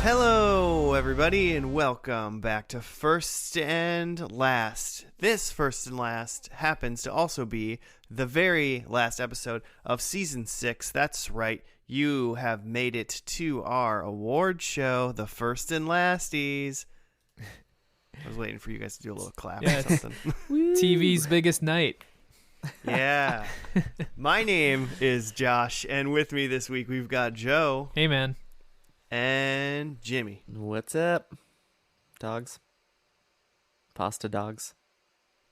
Hello, everybody, and welcome back to First and Last. This First and Last happens to also be the very last episode of Season 6. That's right, you have made it to our award show, the First and Lasties. I was waiting for you guys to do a little clap or something. TV's biggest night. Yeah. My name is Josh, and with me this week we've got Joe. Hey, man. And Jimmy. What's up, dogs? Pasta dogs?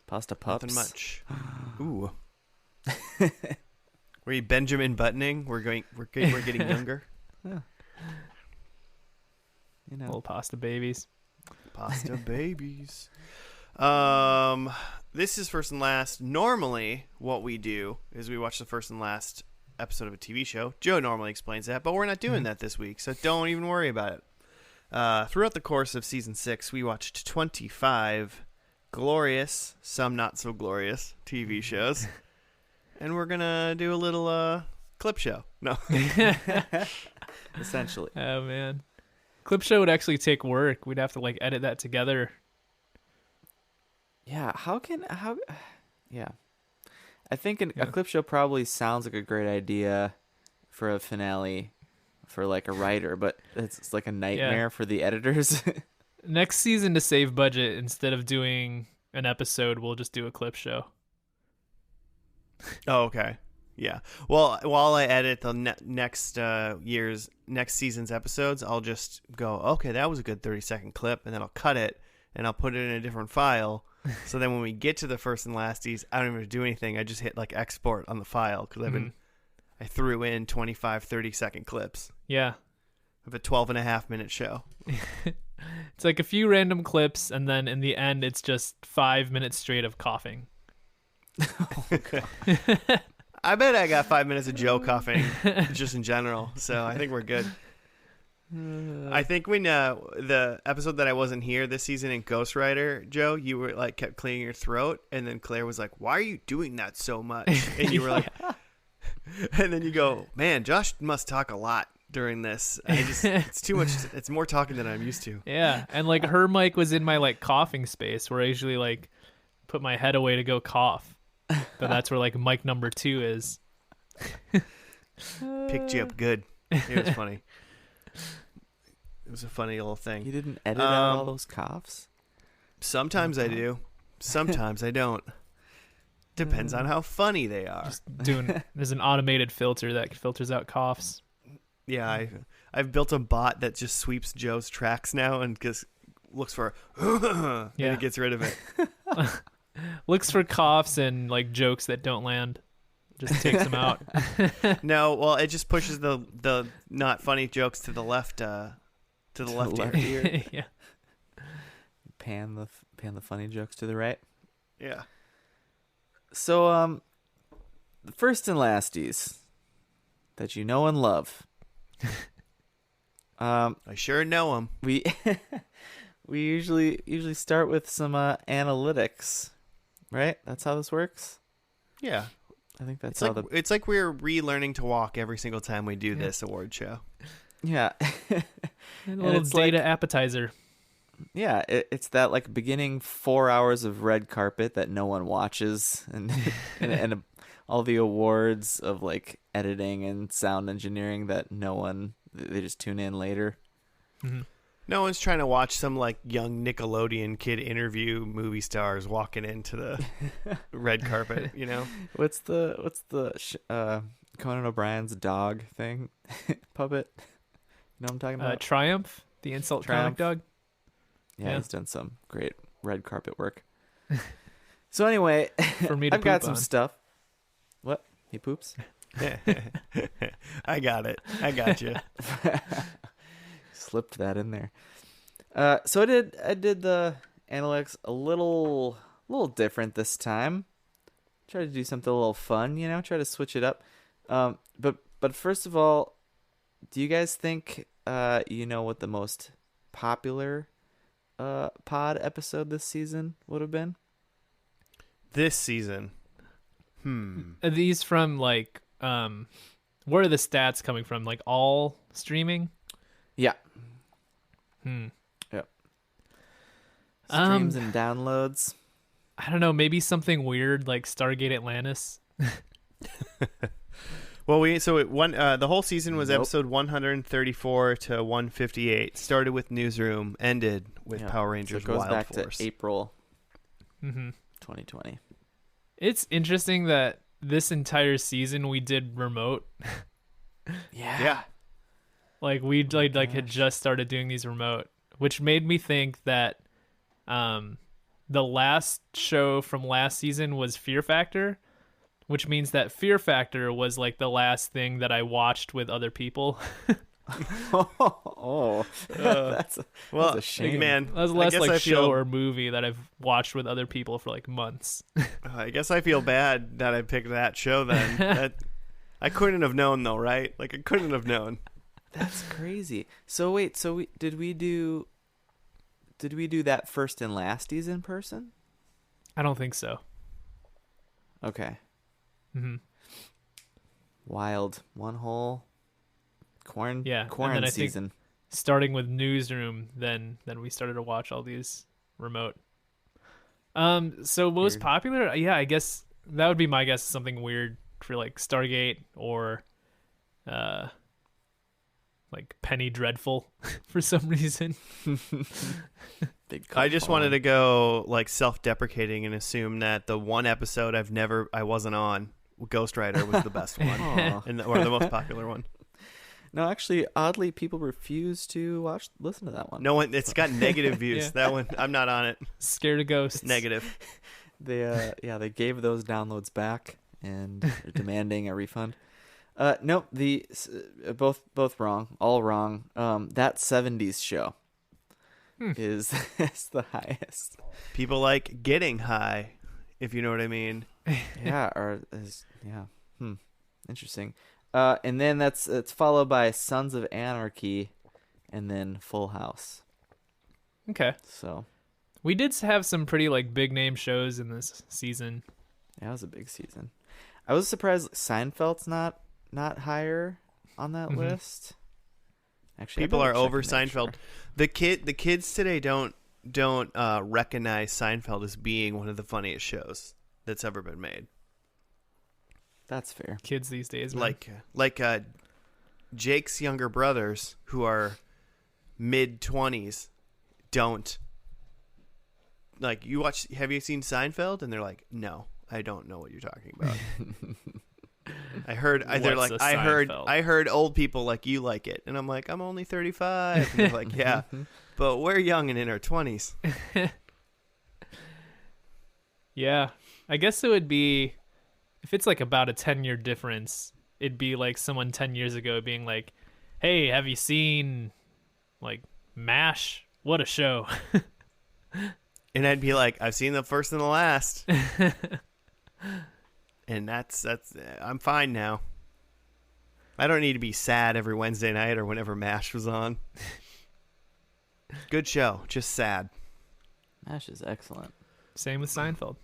Pasta pups? Nothing much. Ooh. Were you Benjamin Buttoning? We're getting younger. Yeah. You know. Little pasta babies. Pasta babies. This is First and Last. Normally, what we do is we watch the first and last episode of a TV show. Joe normally explains that, but we're not doing that this week, so don't even worry about it. Throughout the course of Season 6, we watched 25 glorious, some not so glorious, TV shows, and we're going to do a little clip show. No. Essentially. Oh, man. Clip show would actually take work. We'd have to, edit that together. Yeah, yeah. I think a clip show probably sounds like a great idea for a finale for a writer, but it's like a nightmare for the editors. Next season, to save budget, instead of doing an episode, we'll just do a clip show. Oh, okay. Yeah. Well, while I edit the next season's episodes, I'll just go, okay, that was a good 30-second clip, and then I'll cut it, and I'll put it in a different file. So then when we get to the First and Lasties, I don't even do anything. I just hit export on the file because I threw in 25, 30-second clips Yeah. of a 12-and-a-half-minute show. It's like a few random clips, and then in the end, it's just 5 minutes straight of coughing. I bet I got 5 minutes of Joe coughing just in general, so I think we're good. I think when the episode that I wasn't here this season in Ghost Rider, Joe, you were kept clearing your throat, and then Claire was like, "Why are you doing that so much?" And you were like, and then you go, "Man, Josh must talk a lot during this. It's too much. It's more talking than I'm used to." Yeah, and her mic was in my coughing space where I usually put my head away to go cough, but that's where mic number 2 is. Picked you up good. It was funny. It was a funny little thing. You didn't edit out all those coughs? Sometimes I do. Sometimes I don't. Depends on how funny they are. There's an automated filter that filters out coughs. Yeah, I've built a bot that just sweeps Joe's tracks now and just looks for and it gets rid of it. Looks for coughs and jokes that don't land. Just takes them out. No, well, it just pushes the not funny jokes to the left to the left ear. Yeah. Pan the funny jokes to the right. Yeah. So the First and Lasties that you know and love. I sure know them. We usually start with some analytics, right? That's how this works. Yeah. I think that's it's like we're relearning to walk every single time we do this award show. Yeah. And a little data appetizer. Yeah, it's that beginning 4 hours of red carpet that no one watches, and and all the awards of editing and sound engineering that they just tune in later. Mm-hmm. No one's trying to watch some young Nickelodeon kid interview movie stars walking into the red carpet, you know? What's the Conan O'Brien's dog thing? Puppet? You know what I'm talking about? Triumph, the insult comic dog. Yeah, he's done some great red carpet work. So anyway, for me to I've got poop some on. stuff. What? He poops? I got it. I got you. Slipped that in there. So I did the analytics a little different this time. Try to do something a little fun, try to switch it up. But first of all, do you guys think you know what the most popular pod episode this season would have been? This season. Are these from where are the stats coming from? All streaming? Yeah. Hmm. Yep. Um, Streams and downloads. I don't know. Maybe something weird like Stargate Atlantis. Well, the whole season was Nope. episode 134 to 158. Started with Newsroom, ended with Yeah. Power So Rangers it goes Wild back Force. to April Mm-hmm. 2020. It's interesting that this entire season we did remote. Yeah. Like we had gosh. just started doing these remote, which made me think that the last show from last season was Fear Factor, which means that Fear Factor was like the last thing that I watched with other people. Oh, that's a shame. man. That was the I last guess like I show feel- or movie that I've watched with other people for like months. I guess I feel bad that I picked that show then. I couldn't have known though, right? Like I couldn't have known. That's crazy. So wait, did we do that first and lasties in person? I don't think so. Okay. Mm-hmm. Wild. One whole Yeah, and then quarantine I think- season. Starting with Newsroom, then we started to watch all these remote. So most Weird. popular, yeah, I guess that would be my guess. Something weird for like Stargate or, like Penny Dreadful for some reason. Big I just cult wanted to following. go like self-deprecating and assume that the one episode I wasn't on, Ghost Rider, was the best one Aw. or the most popular one. No, actually, oddly, people refuse to listen to that one. No one, it's got negative views. Yeah. That one, I'm not on it. Scared of ghosts. Negative. They gave those downloads back and are demanding a refund. Nope, both wrong, all wrong. That 70s show is the highest. People like getting high, if you know what I mean. Interesting. And then it's followed by Sons of Anarchy, and then Full House. Okay, So we did have some pretty like big name shows in this season. yeah, it was a big season. I was surprised Seinfeld's not higher on that Mhm. list. Actually, I People better are check over and make sure. Seinfeld. The kids today don't recognize Seinfeld as being one of the funniest shows that's ever been made. That's fair. Kids these days, man. Like Jake's younger brothers, who are mid-20s, don't like. Have you seen Seinfeld? And they're like, no, I don't know what you're talking about. What's a Seinfeld? I heard old people like you like it, and I'm like, I'm only 35. And they're like, yeah, but we're young and in our 20s. Yeah, I guess it would be, if it's like about a 10-year difference, it'd be like someone 10 years ago being like, hey, have you seen like MASH? What a show. And I'd be like, I've seen the first and the last. And that's I'm fine now. I don't need to be sad every Wednesday night or whenever MASH was on. Good show, just sad. MASH is excellent. Same with Seinfeld.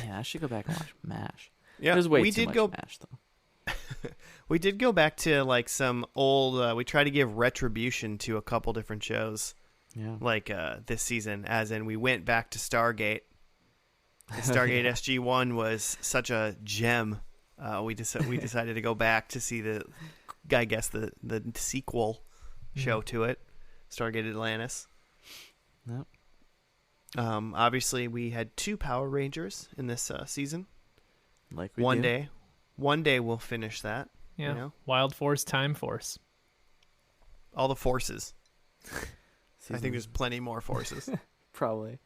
Yeah, I should go back and watch MASH. Yeah, There's way we too did much go. MASH though. We did go back to like some old. We tried to give retribution to a couple different shows, Yeah. like this season. As in, we went back to Stargate. Stargate SG-1 was such a gem. We decided to go back to see the sequel show to it, Stargate Atlantis. Yep. Obviously, we had 2 Power Rangers in this season. Like we One do. day we'll finish that. Yeah. You know? Wild Force, Time Force. All the forces. I Season- think there's plenty more forces. probably.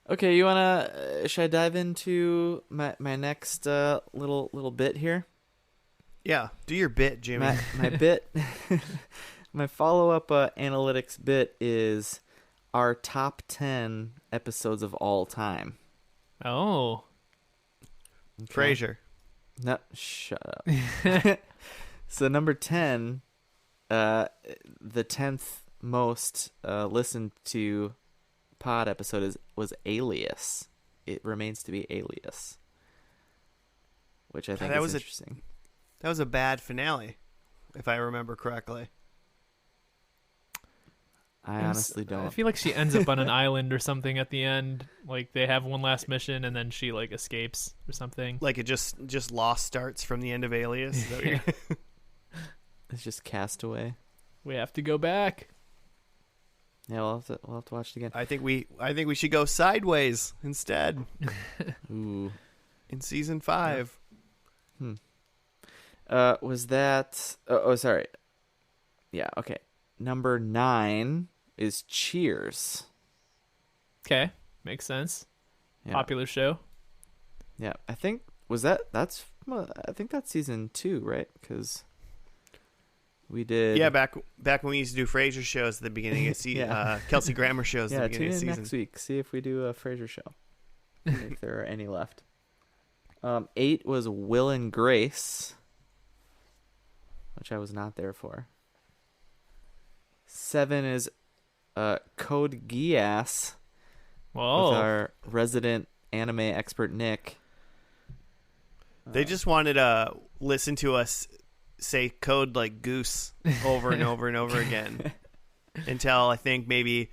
Okay, you wanna? Should I dive into my next little bit here? Yeah, do your bit, Jimmy. My bit, my follow up analytics bit is our top 10 episodes of all time. Oh. Okay? Frasier. No, shut up. So number 10, the 10th most listened to pod episode was Alias. It remains to be Alias, which I think That is was interesting. That was a bad finale, if I remember correctly. I honestly don't. I feel like she ends up on an island or something at the end. Like they have one last mission and then she like escapes or something. Like it just Lost starts from the end of Alias. Is that what you're- It's just Castaway. We have to go back. Yeah, we'll have to watch it again. I think we should go sideways instead Ooh. in season 5. Was that? Oh, sorry. Yeah. Okay. Number 9 is Cheers. Okay, makes sense. Yeah. Popular show. Yeah. I think that's season 2, right? Because we did. Yeah, back when we used to do Frasier shows at the beginning of season, Yeah. Kelsey Grammer shows at Yeah. the beginning Tune of in season. next week. See if we do a Frasier show. If there are any left. 8 was Will and Grace, which I was not there for. 7 is Code Geass Whoa. with our resident anime expert Nick. They just wanted to listen to us say code like goose over and over and over again until I think maybe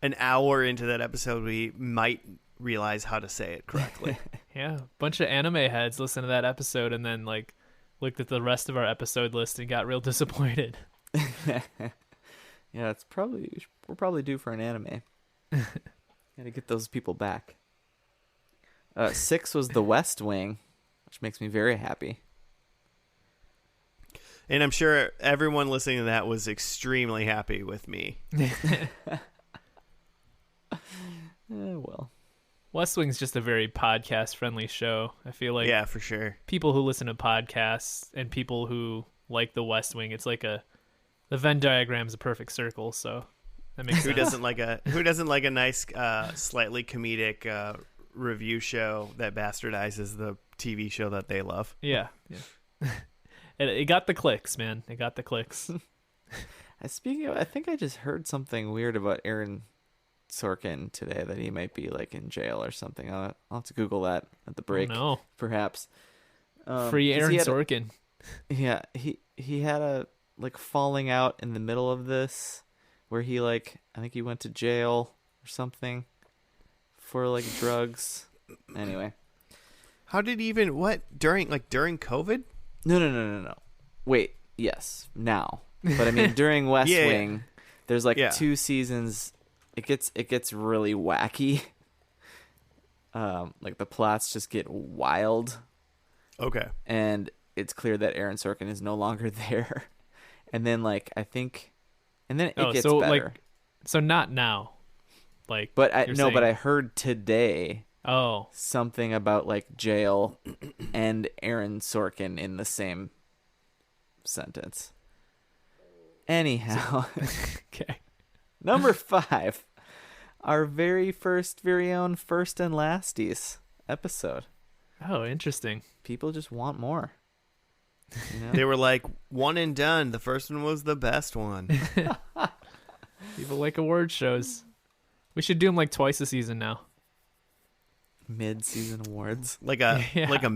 an hour into that episode we might realize how to say it correctly. Yeah, bunch of anime heads listened to that episode and then like looked at the rest of our episode list and got real disappointed. Yeah, we're probably due for an anime. Gotta get those people back. 6 was The West Wing, which makes me very happy. And I'm sure everyone listening to that was extremely happy with me. Well. West Wing's just a very podcast friendly show. I feel like Yeah, for sure. people who listen to podcasts and people who like the West Wing, it's like the Venn diagram's a perfect circle, so that makes Who sense. doesn't like a nice slightly comedic review show that bastardizes the TV show that they love? Yeah. It got the clicks, man. It got the clicks. Speaking of, I think I just heard something weird about Aaron Sorkin today, that he might be like in jail or something. I'll have to Google that at the break, No. perhaps. Free 'Cause Aaron Sorkin. Yeah, he had a like falling out in the middle of this, where he like, I think he went to jail or something for like drugs. Anyway, How did he even during COVID? no. Wait, yes, now, but I mean during West Yeah. Wing, there's like Yeah. 2 seasons. It gets really wacky. Like the plots just get wild, Okay. and it's clear that Aaron Sorkin is no longer there. And then like I think, and then it gets so better. like, so not now. Like, But you're but I saying- heard today Oh, something about like jail and Aaron Sorkin in the same sentence. Anyhow, okay. number 5, our very own First and Lasties episode. Oh, interesting. People just want more. You know? They were like, one and done. The first one was the best one. People like award shows. We should do them like twice a season now. Mid-season awards. Like a Yeah. like a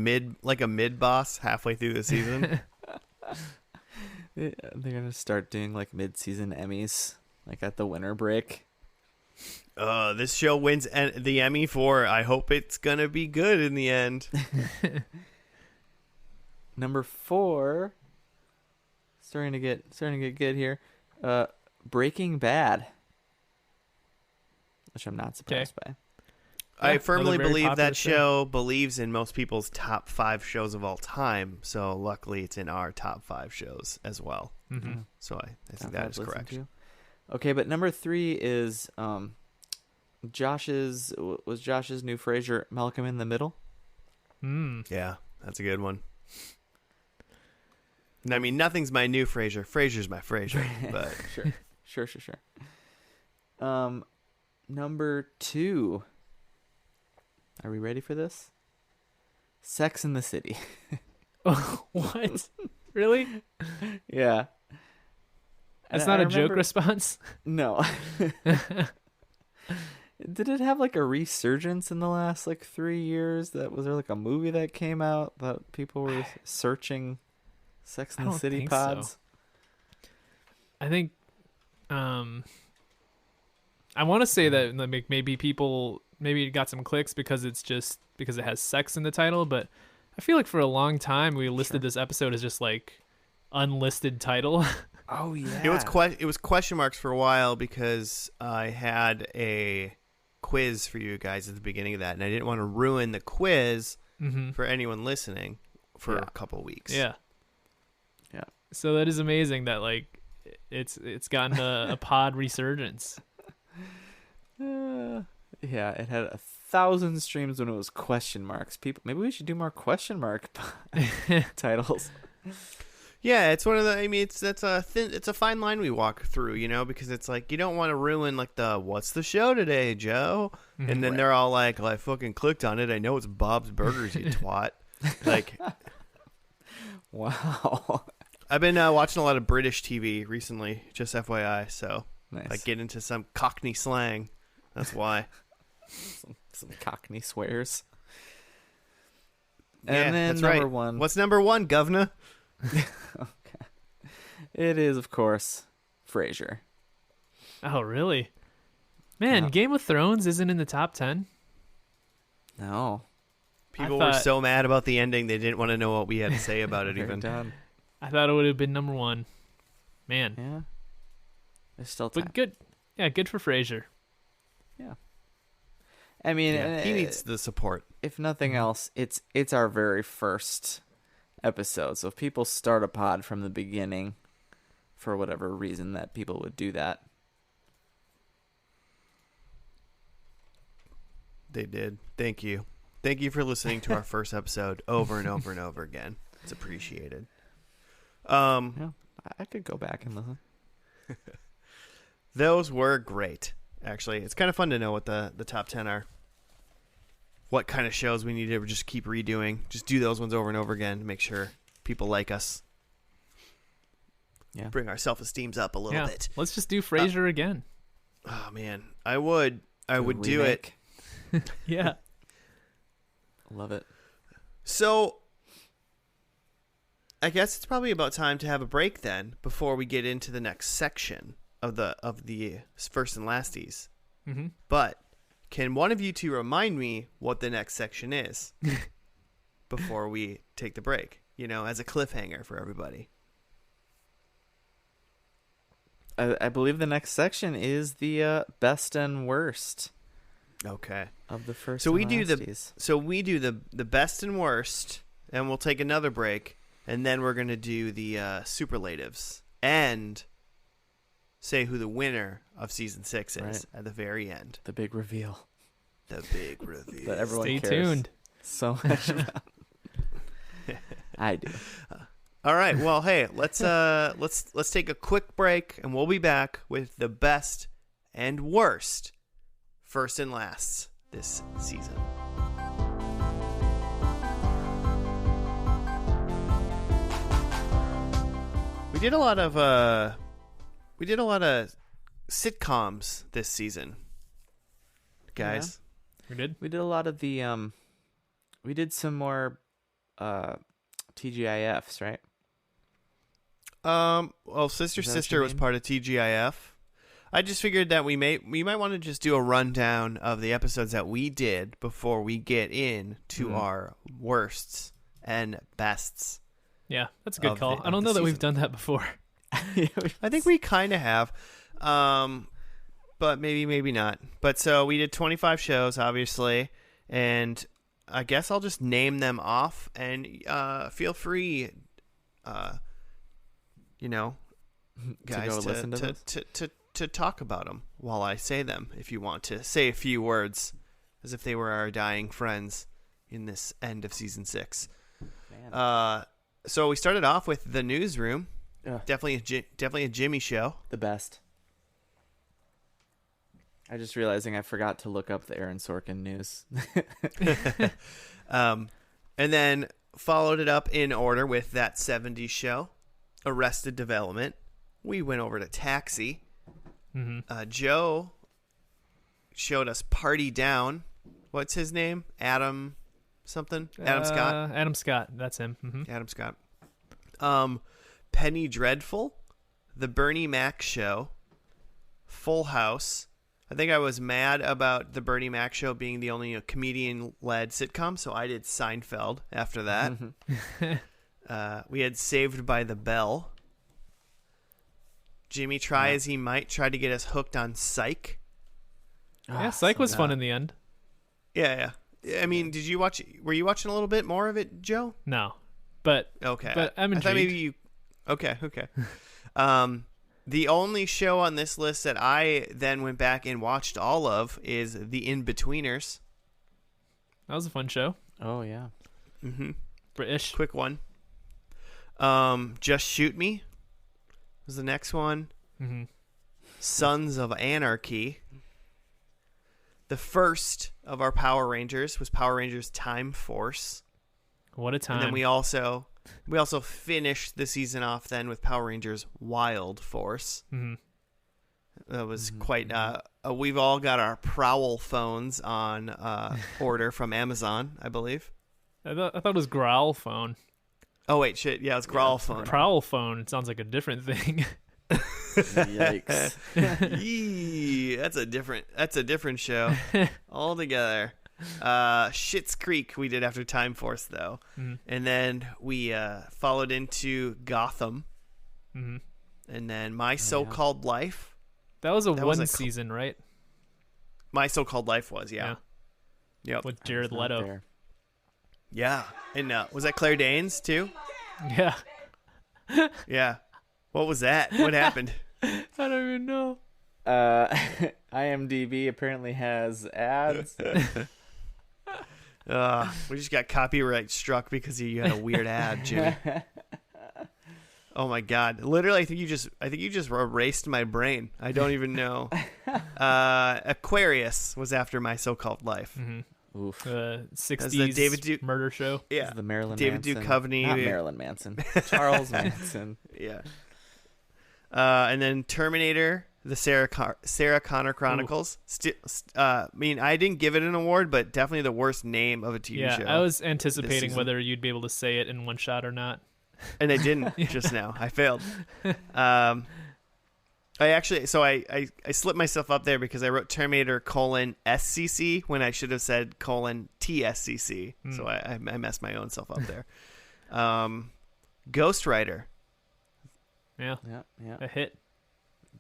mid boss halfway through the season. They're gonna start doing like mid-season Emmys, like at the winter break. This show wins the Emmy for. I hope it's gonna be good in the end. Number 4, starting to get good here. Breaking Bad, which I'm not surprised by. I Yeah, firmly another very believe popular that show believes in most people's top 5 shows of all time. So luckily, it's in our top 5 shows as well. Mm-hmm. So I think Top that 5 is listen correct. to. Okay, but number 3 is Josh's new Frasier, Malcolm in the Middle. Yeah, that's a good one. And I mean, nothing's my new Frasier. Frasier's my Frasier. But Sure. Number 2. Are we ready for this? Sex in the City. What? Really? Yeah. That's And not I a joke remember- response? No. Did it have like a resurgence in the last like 3 years? Was there like a movie that came out that people were searching Sex I in the don't City think pods? I think I want to say that like, maybe it got some clicks because it has sex in the title, but I feel like for a long time we listed this episode as just like unlisted title. Oh yeah. It was question marks for a while because I had a quiz for you guys at the beginning of that, and I didn't want to ruin the quiz for anyone listening for a couple weeks. Yeah. Yeah. So that is amazing that like it's gotten a pod resurgence. Yeah, it had 1,000 streams when it was question marks. People, maybe we should do more question mark titles. Yeah, it's one of the. I mean, it's a fine line we walk through, you know, because it's like you don't want to ruin like the what's the show today, Joe, and then they're all like, well, I fucking clicked on it. I know it's Bob's Burgers, you twat. Like, wow. I've been watching a lot of British TV recently, just FYI. So Nice. I get into some Cockney slang. That's why. some Cockney swears. Yeah, And then that's number right. one. What's number one, governor? Okay. It is, of course, Frasier. Oh, really? Man, Yeah. Game of Thrones isn't in the top 10? No. People were so mad about the ending they didn't want to know what we had to say about it. They're Even done. I thought it would have been number 1. Man. Yeah. There's still time. But good. Yeah, good for Frasier. Yeah. I mean, yeah, he needs the support. If nothing else, it's our very first episode. So if people start a pod from the beginning, for whatever reason that people would do that. They did. Thank you. Thank you for listening to our first episode over and over and over again. It's appreciated. Yeah, I could go back and listen. Those were great. Actually, it's kind of fun to know what the top 10 are. What kind of shows we need to just keep redoing. Just do those ones over and over again to make sure people like us. Yeah. Bring our self-esteems up a little bit. Let's just do Frasier again. Oh, man. I would do it. Yeah. Love it. So, I guess it's probably about time to have a break then before we get into the next section of the first and lasties. Mm-hmm. But can one of you two remind me what the next section is before we take the break? You know, as a cliffhanger for everybody. I believe the next section is the best and worst. Okay. Of the first. So we and do lasties. the best and worst, and we'll take another break, and then we're gonna do the superlatives and say who the winner of season 6 is Right. at the very end. The big reveal. The big reveal. That everyone Stay cares tuned. so much about. I do. All right. Well, hey, let's take a quick break, and we'll be back with the best and worst first and lasts this season. We did a lot of sitcoms this season, guys. We did? We did a lot of the we did some more TGIFs, right? Well, Sister Is that what Sister you was mean? part of TGIF. I just figured that we might want to just do a rundown of the episodes that we did before we get in to our worsts and bests. Yeah, that's a good Of call. the- I don't of know the that we've season. done that before. I think we kind of have, but maybe not. But so we did 25 shows, obviously, and I guess I'll just name them off, and feel free, guys, go listen to those? to talk about them while I say them. If you want to say a few words, as if they were our dying friends in this end of season 6. Man. So we started off with The Newsroom. Ugh. Definitely a Jimmy show. The best. I just realizing I forgot to look up the Aaron Sorkin news. And then followed it up in order with That 70s Show, Arrested Development. We went over to Taxi. Mm-hmm. Joe showed us Party Down. What's his name? Adam something? Adam Scott? Adam Scott. That's him. Mm-hmm. Adam Scott. Penny Dreadful, The Bernie Mac Show, Full House, I think I was mad about the Bernie Mac show being the only comedian-led sitcom, so I did Seinfeld after that. We had Saved by the Bell. Jimmy Try As He Might tried to get us hooked on Psych. Yeah, Psych was fun in the end. Yeah. I mean, were you watching a little bit more of it, Joe? No, but okay. But I'm intrigued. I thought maybe you. Okay. The only show on this list that I then went back and watched all of is The In-Betweeners. That was a fun show. Oh yeah. Mm-hmm. British. Quick one. Just Shoot Me was the next one. Mm-hmm. Sons of Anarchy. The first of our Power Rangers was Power Rangers Time Force. What a time. And then we also finished the season off then with Power Rangers Wild Force. Mm-hmm. That was quite we've all got our Prowl phones on order from Amazon, I believe. I thought it was Growl phone. Oh wait, shit. Yeah, it's Growl phone. Prowl phone. It sounds like a different thing. Yikes. Yee, that's a different show altogether. Schitt's Creek we did after Time Force though. Mm-hmm. And then we followed into Gotham. Mm-hmm. And then My So-Called Life. That was one season, right? My So-Called Life was, yeah. Yep. With Jared Leto. Yeah. And was that Claire Danes too? Yeah. Yeah. What was that? What happened? I don't even know. IMDb apparently has ads. We just got copyright struck because you had a weird ad, Jimmy. Oh my God! Literally, I think you just erased my brain. I don't even know. Aquarius was after My So-Called Life. Mm-hmm. Oof. 60s the David murder show. Yeah, this is the Marilyn David Manson. Duchovny. Not Marilyn Manson. Charles Manson. Yeah. And then Terminator, the Sarah Connor Chronicles. I mean, I didn't give it an award, but definitely the worst name of a TV show. I was anticipating whether you'd be able to say it in one shot or not. And I didn't just now. I failed. I slipped myself up there because I wrote Terminator : SCC when I should have said : TSCC. So I messed my own self up there. Ghost Rider. Yeah. A hit.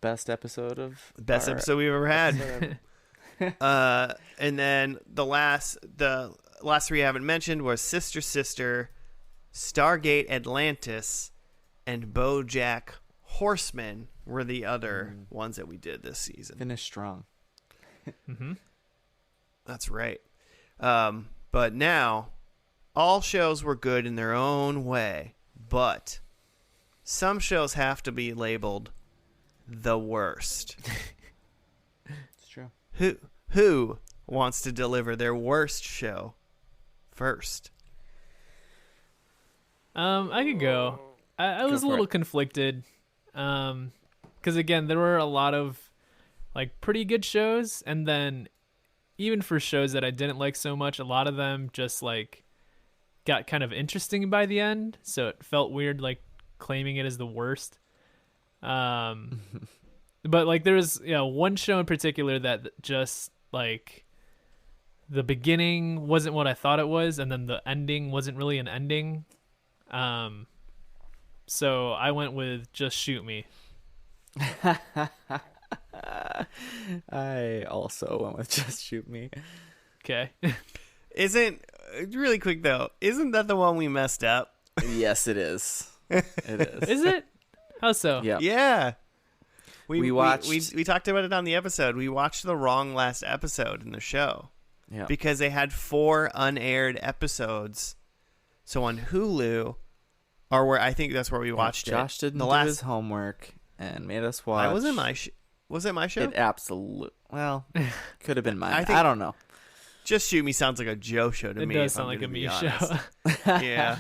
Best episode of episode we've ever had. And then the last three I haven't mentioned was Sister Sister, Stargate Atlantis, and BoJack Horseman were the other ones that we did this season. Finished strong. Mm-hmm. That's right. But now, all shows were good in their own way, but some shows have to be labeled the worst. It's true. Who wants to deliver their worst show first? I could go. I was a little conflicted. Because again, there were a lot of like pretty good shows, and then even for shows that I didn't like so much, a lot of them just like got kind of interesting by the end, so it felt weird like claiming it as the worst. But like there's one show in particular that just like the beginning wasn't what I thought it was, and then the ending wasn't really an ending. So I went with Just Shoot Me. I also went with Just Shoot Me. Okay. Really quick though, isn't that the one we messed up? Yes, it is. It is. Is it? How so? Yeah. Yeah. We watched. We talked about it on the episode. We watched the wrong last episode in the show. Yeah. Because they had 4 unaired episodes. So on Hulu, or where I think that's where we watched it. Josh didn't do his homework and made us watch. Was it my show? It absolutely. Well, could have been mine. I don't know. Just Shoot Me sounds like a Joe show to me. It does sound like a me show. Yeah.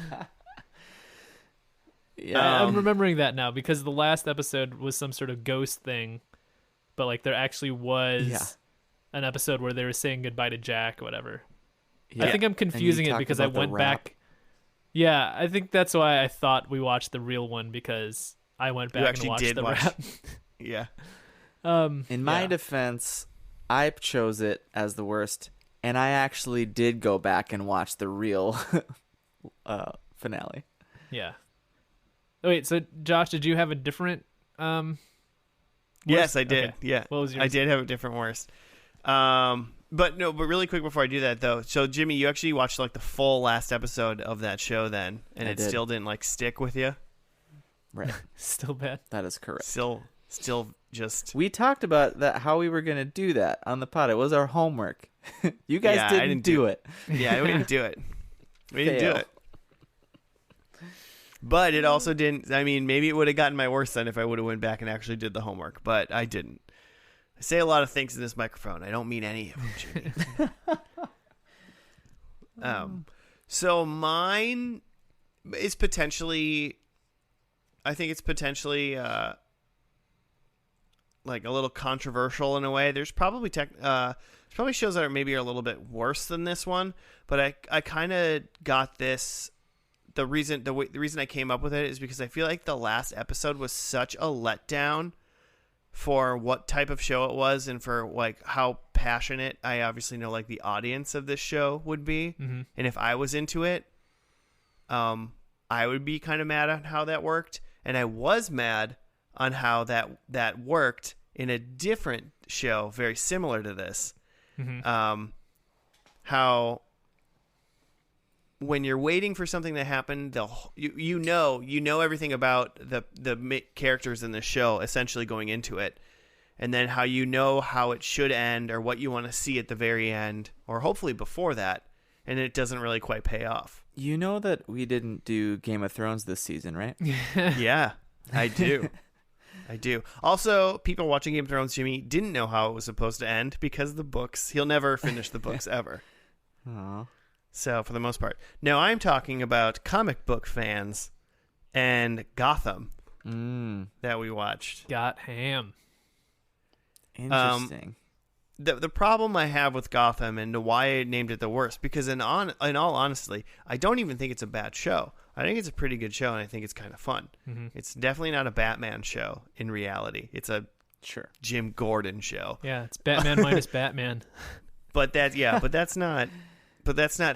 Yeah. I'm remembering that now because the last episode was some sort of ghost thing, but like there actually was an episode where they were saying goodbye to Jack or whatever. Yeah. I think I'm confusing it because I went back. Yeah, I think that's why I thought we watched the real one because I went back and watched the rap. Yeah. In my defense, I chose it as the worst, and I actually did go back and watch the real finale. Yeah. Oh, wait, so Josh, did you have a different Yes, worst? I did. Okay. Yeah, What was yours? I did have a different worst. But really quick before I do that though. So Jimmy, you actually watched like the full last episode of that show then, and I it did. still didn't like stick with you. Right. Still bad. That is correct. Still just. We talked about that, how we were going to do that on the pod. It was our homework. You guys Yeah, I didn't do it. Yeah, we didn't do it. We didn't do Fail. it. But it also didn't. I mean, maybe it would have gotten my worst then if I would have went back and actually did the homework. But I didn't. I say a lot of things in this microphone. I don't mean any of them, Jimmy. So mine is potentially. I think it's potentially like a little controversial in a way. There's probably shows that are maybe a little bit worse than this one, but I kind of got this. The reason I came up with it is because I feel like the last episode was such a letdown for what type of show it was and for like how passionate I obviously know like the audience of this show would be. Mm-hmm. And if I was into it, I would be kind of mad on how that worked. And I was mad on how that worked in a different show very similar to this. Mm-hmm. How when you're waiting for something to happen, you know everything about the characters in the show essentially going into it, and then how you know how it should end or what you want to see at the very end or hopefully before that, and it doesn't really quite pay off. You know that we didn't do Game of Thrones this season, right? Yeah, I do. I do. Also, people watching Game of Thrones, Jimmy, didn't know how it was supposed to end because the books. He'll never finish the books ever. Aw. So, for the most part. Now, I'm talking about comic book fans and Gotham that we watched. Got ham. Interesting. The problem I have with Gotham and why I named it the worst, because in all honesty, I don't even think it's a bad show. I think it's a pretty good show, and I think it's kind of fun. Mm-hmm. It's definitely not a Batman show in reality. It's a Sure. Jim Gordon show. Yeah, it's Batman minus Batman. But that's not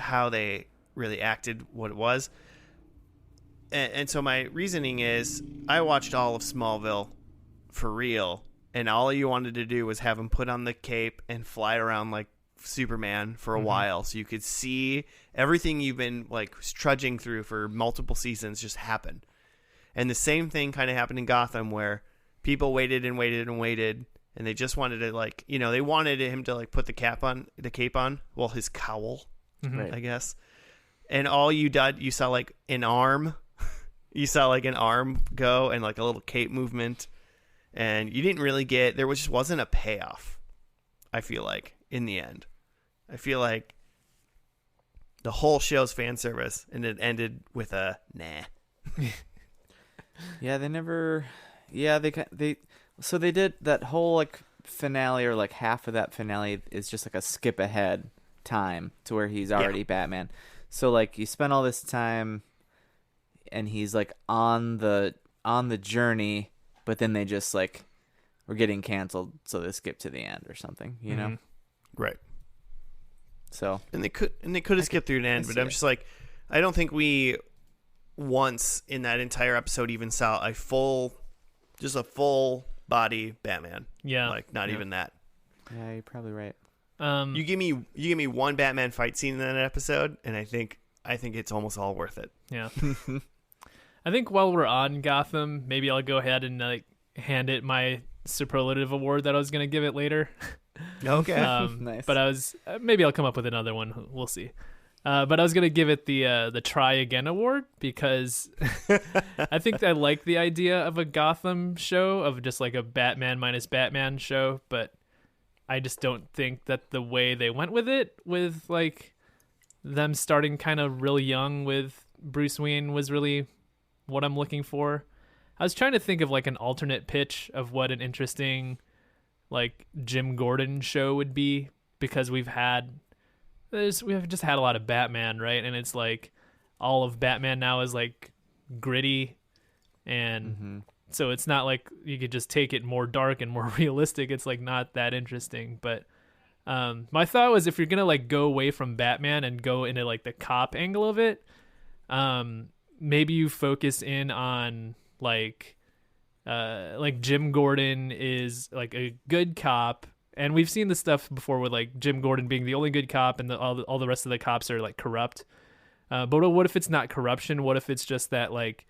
how they really acted what it was. And so my reasoning is I watched all of Smallville for real, and all you wanted to do was have him put on the cape and fly around like Superman for a while so you could see everything you've been like trudging through for multiple seasons just happen. And the same thing kind of happened in Gotham where people waited and waited and waited, and they just wanted to like, they wanted him to like put the cape on, well, his cowl, Right. I guess. And all you saw like an arm. You saw like an arm go and like a little cape movement. And you didn't really there just wasn't a payoff, I feel like, in the end. I feel like the whole show's fan service, and it ended with a nah. Yeah, they never. Yeah, so they did that whole like finale, or like half of that finale is just like a skip ahead time to where he's already Batman. So like you spend all this time, and he's like on the journey, but then they just like we're getting canceled, so they skip to the end or something, you know? Right. So And they could have skipped through the end, but I'm just like, I don't think we once in that entire episode even saw a full body Batman. Yeah. Like not even that. yeah, you're probably right. You give me one Batman fight scene in that episode, and I think it's almost all worth it. Yeah. I think while we're on Gotham, maybe I'll go ahead and like hand it my superlative award that I was going to give it later. Okay. Nice. But I was maybe I'll come up with another one. We'll see. But I was going to give it the Try Again award because I think I like the idea of a Gotham show, of just like a Batman minus Batman show, but I just don't think that the way they went with it, with like them starting kind of real young with Bruce Wayne, was really what I'm looking for. I was trying to think of like an alternate pitch of what an interesting like Jim Gordon show would be, because we've just had a lot of Batman, right? And it's like all of Batman now is like gritty, and so it's not like you could just take it more dark and more realistic. It's like not that interesting. But My thought was if you're gonna like go away from Batman and go into like the cop angle of it, maybe you focus in on like Jim Gordon is like a good cop, and we've seen this stuff before with like Jim Gordon being the only good cop and all the rest of the cops are like corrupt. But what if it's not corruption? What if it's just that like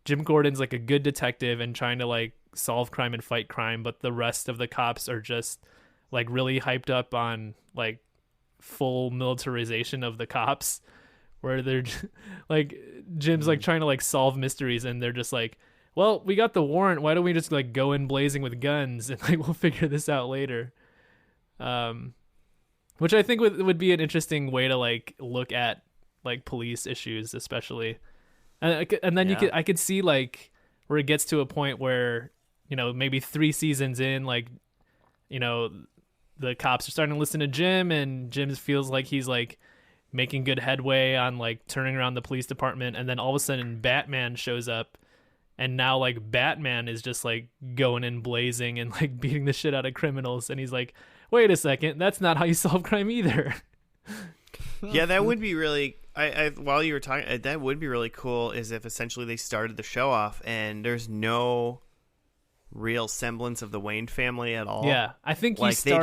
Jim Gordon's like a good detective and trying to like solve crime and fight crime, but the rest of the cops are just like really hyped up on like full militarization of the cops, where they're like Jim's like trying to like solve mysteries and they're just like, well, we got the warrant, why don't we just like go in blazing with guns and like we'll figure this out later. Which I think would be an interesting way to like look at like police issues, especially. And then I could see like where it gets to a point where, you know, maybe 3 seasons in, like, you know, the cops are starting to listen to Jim and Jim feels like he's like making good headway on like turning around the police department. And then all of a sudden Batman shows up and now like Batman is just like going in blazing and like beating the shit out of criminals. And he's like, wait a second, that's not how you solve crime either. Yeah, that would be really. I while you were talking, that would be really cool. Is if essentially they started the show off and there's no real semblance of the Wayne family at all. Yeah, I think like They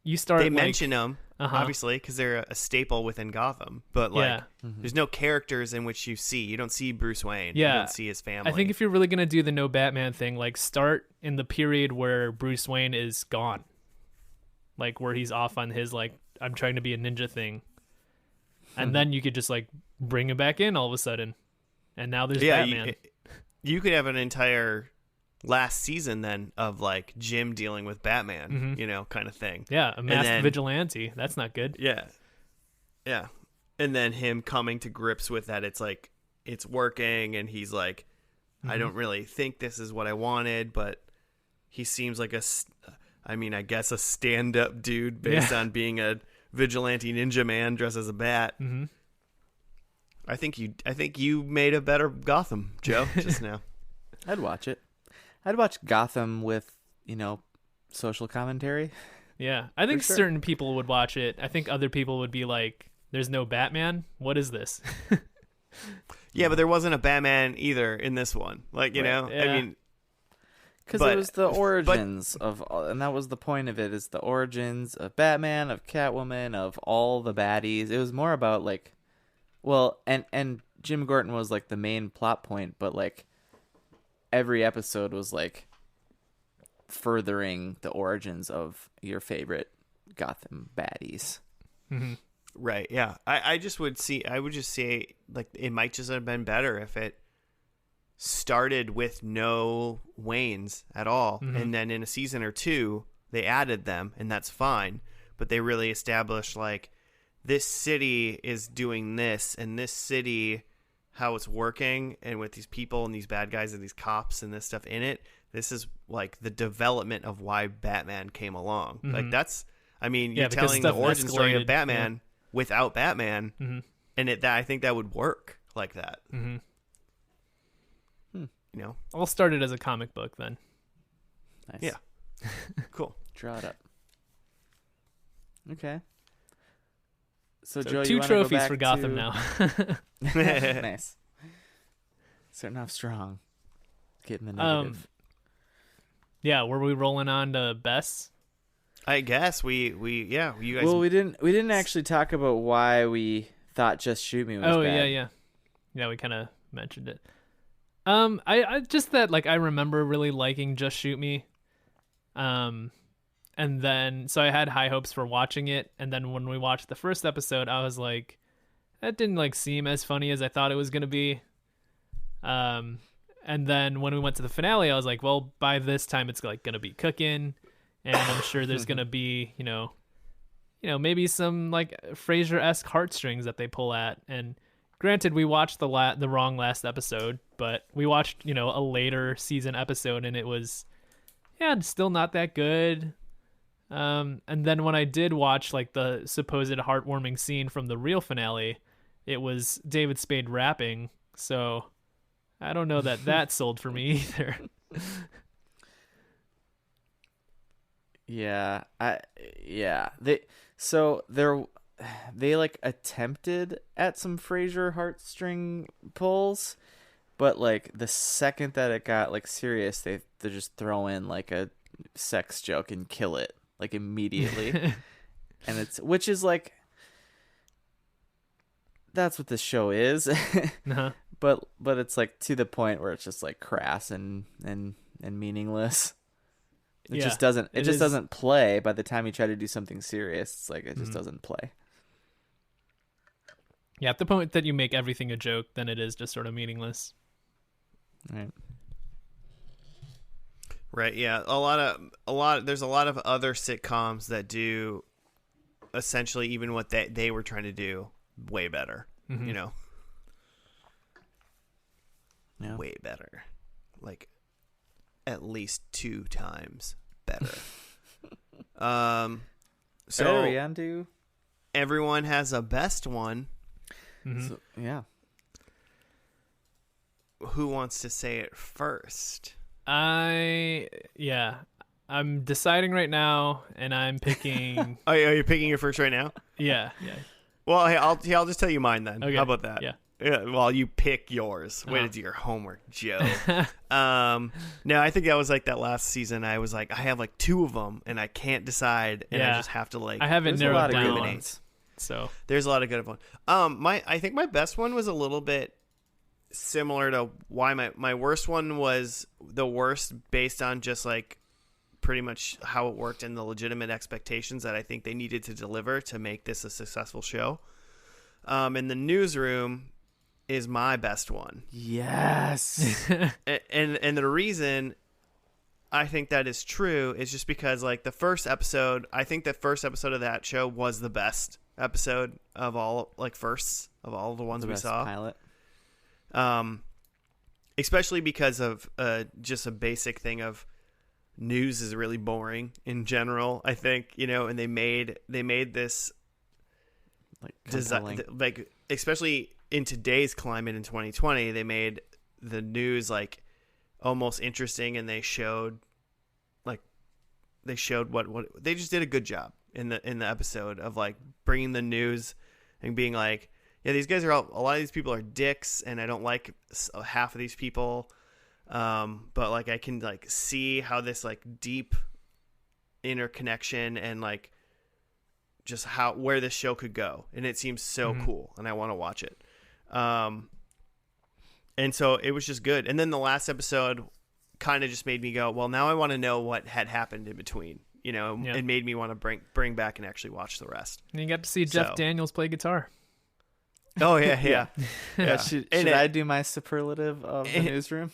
like, mention them obviously because they're a staple within Gotham, but like there's no characters in which you see. You don't see Bruce Wayne. Yeah, you don't see his family. I think if you're really gonna do the no Batman thing, like start in the period where Bruce Wayne is gone, like where he's off on his like I'm trying to be a ninja thing. And then you could just like bring him back in all of a sudden, and now there's Batman. You could have an entire last season then of like Jim dealing with Batman, you know, kind of thing. Yeah, a masked vigilante. That's not good. Yeah, and then him coming to grips with that. It's like it's working, and he's like, I don't really think this is what I wanted, but he seems like I guess a stand-up dude based on being a vigilante ninja man dressed as a bat. I think you made a better Gotham, Joe, just now. I'd watch it. I'd watch Gotham with, you know, social commentary. Yeah, I think sure. certain people would watch it. I think other people would be like, there's no Batman? What is this? Yeah, but there wasn't a Batman either in this one. Like, you know, yeah. I mean, because it was the origins of, and that was the point of it, is the origins of Batman, of Catwoman, of all the baddies. It was more about like, well, and Jim Gordon was like the main plot point, but like every episode was like furthering the origins of your favorite Gotham baddies. Right? Yeah, I would just say like it might just have been better if it started with no Waynes at all, and then in a season or 2 they added them, and that's fine, but they really established like this city is doing this, and this city how it's working, and with these people and these bad guys and these cops and this stuff in it. This is like the development of why Batman came along. Like that's, I mean, you're telling the origin story of Batman without Batman, and I think that would work like that. You know, I'll start it as a comic book then. Nice. Yeah. Cool. Draw it up. Okay. So Joe, 2 you wanna trophies go back for Gotham to... now. Nice. Starting off strong. Getting the negative. Yeah, were we rolling on to best? I guess we you guys. Well, we didn't actually talk about why we thought Just Shoot Me was bad. Yeah. We kind of mentioned it. I just that like I remember really liking Just Shoot Me, and then so I had high hopes for watching it, and then when we watched the first episode, I was like, that didn't like seem as funny as I thought it was gonna be. And then when we went to the finale, I was like, well, by this time it's like gonna be cooking, and I'm sure there's gonna be you know maybe some like Frasier-esque heartstrings that they pull at. And granted, we watched the wrong last episode, but we watched a later season episode, and it was still not that good. And then when I did watch like the supposed heartwarming scene from the real finale, it was David Spade rapping. So I don't know that sold for me either. Yeah, they like attempted at some Frasier heartstring pulls, but like the second that it got like serious, they just throw in like a sex joke and kill it like immediately. And which is like, that's what this show is. Uh-huh. but it's like to the point where it's just like crass and meaningless. It just doesn't. It just doesn't play. By the time you try to do something serious, it's like it just doesn't play. Yeah, at the point that you make everything a joke, then it is just sort of meaningless. Right. Right. Yeah. There's a lot of other sitcoms that do essentially even what they were trying to do way better. Mm-hmm. You know. Yeah. Way better. Like at least 2 times better. So are we on to? Everyone has a best one. Mm-hmm. So, yeah. Who wants to say it first? I'm deciding right now, and I'm picking. Oh, you're picking your first right now? Yeah. Well, hey, I'll just tell you mine then. Okay. How about that? Yeah. While you pick yours. Way to do your homework, Joe. No, I think that was like that last season. I was like, I have like 2 of them, and I can't decide, and I just have to like. I haven't There's a lot narrowed of good down. ones. So there's a lot of good ones. I think my best one was a little bit similar to why my worst one was the worst based on just like pretty much how it worked and the legitimate expectations that I think they needed to deliver to make this a successful show. In the newsroom is my best one. Yes. and the reason I think that is true is just because like the first episode, I think the first episode of that show was the best episode of all like firsts of all the ones we saw. Pilot. Especially because of just a basic thing of news is really boring in general, I think, you know, and they made this Like design, like especially in today's climate in 2020, they made the news like almost interesting, and they showed what they just did a good job in the episode of like bringing the news and being like, yeah, these guys are a lot of these people are dicks, and I don't like half of these people, but like I can like see how this like deep interconnection and like just where this show could go, and it seems so cool, and I want to watch it. And so it was just good. And then the last episode kind of just made me go, well, now I want to know what had happened in between. You know, It made me want to bring back and actually watch the rest. and you got to see Jeff Daniels play guitar. Oh yeah. Should I do my superlative of the newsroom?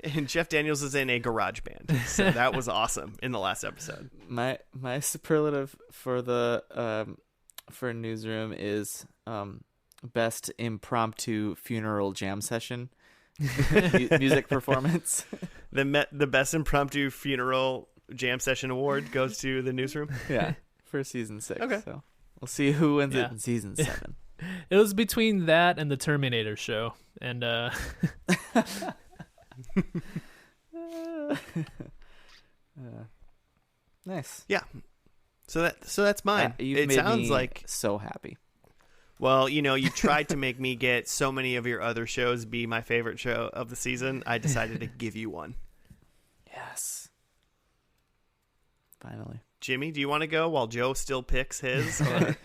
And Jeff Daniels is in a garage band, so that was awesome in the last episode. My superlative for the for newsroom is best impromptu funeral jam session music performance. The best impromptu funeral jam session award goes to the newsroom. Yeah, for season 6. Okay. So we'll see who wins it in season 7. It was between that and the Terminator show, and nice. Yeah. So that's mine. You've made sounds me like so happy. Well, you know, you tried to make me get so many of your other shows be my favorite show of the season. I decided to give you one. Yes. Finally. Jimmy, do you want to go while Joe still picks his? Or?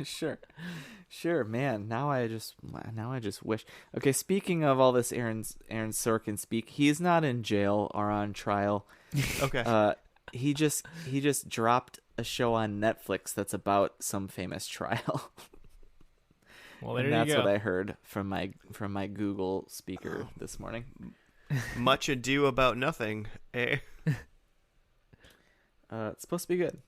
Sure, man. Now I just wish. Okay, speaking of all this Aaron Sorkin speak, he's not in jail or on trial. Okay. He just dropped a show on Netflix that's about some famous trial. well, there and you that's go. what I heard from my Google speaker this morning. Much ado about nothing, eh? It's supposed to be good.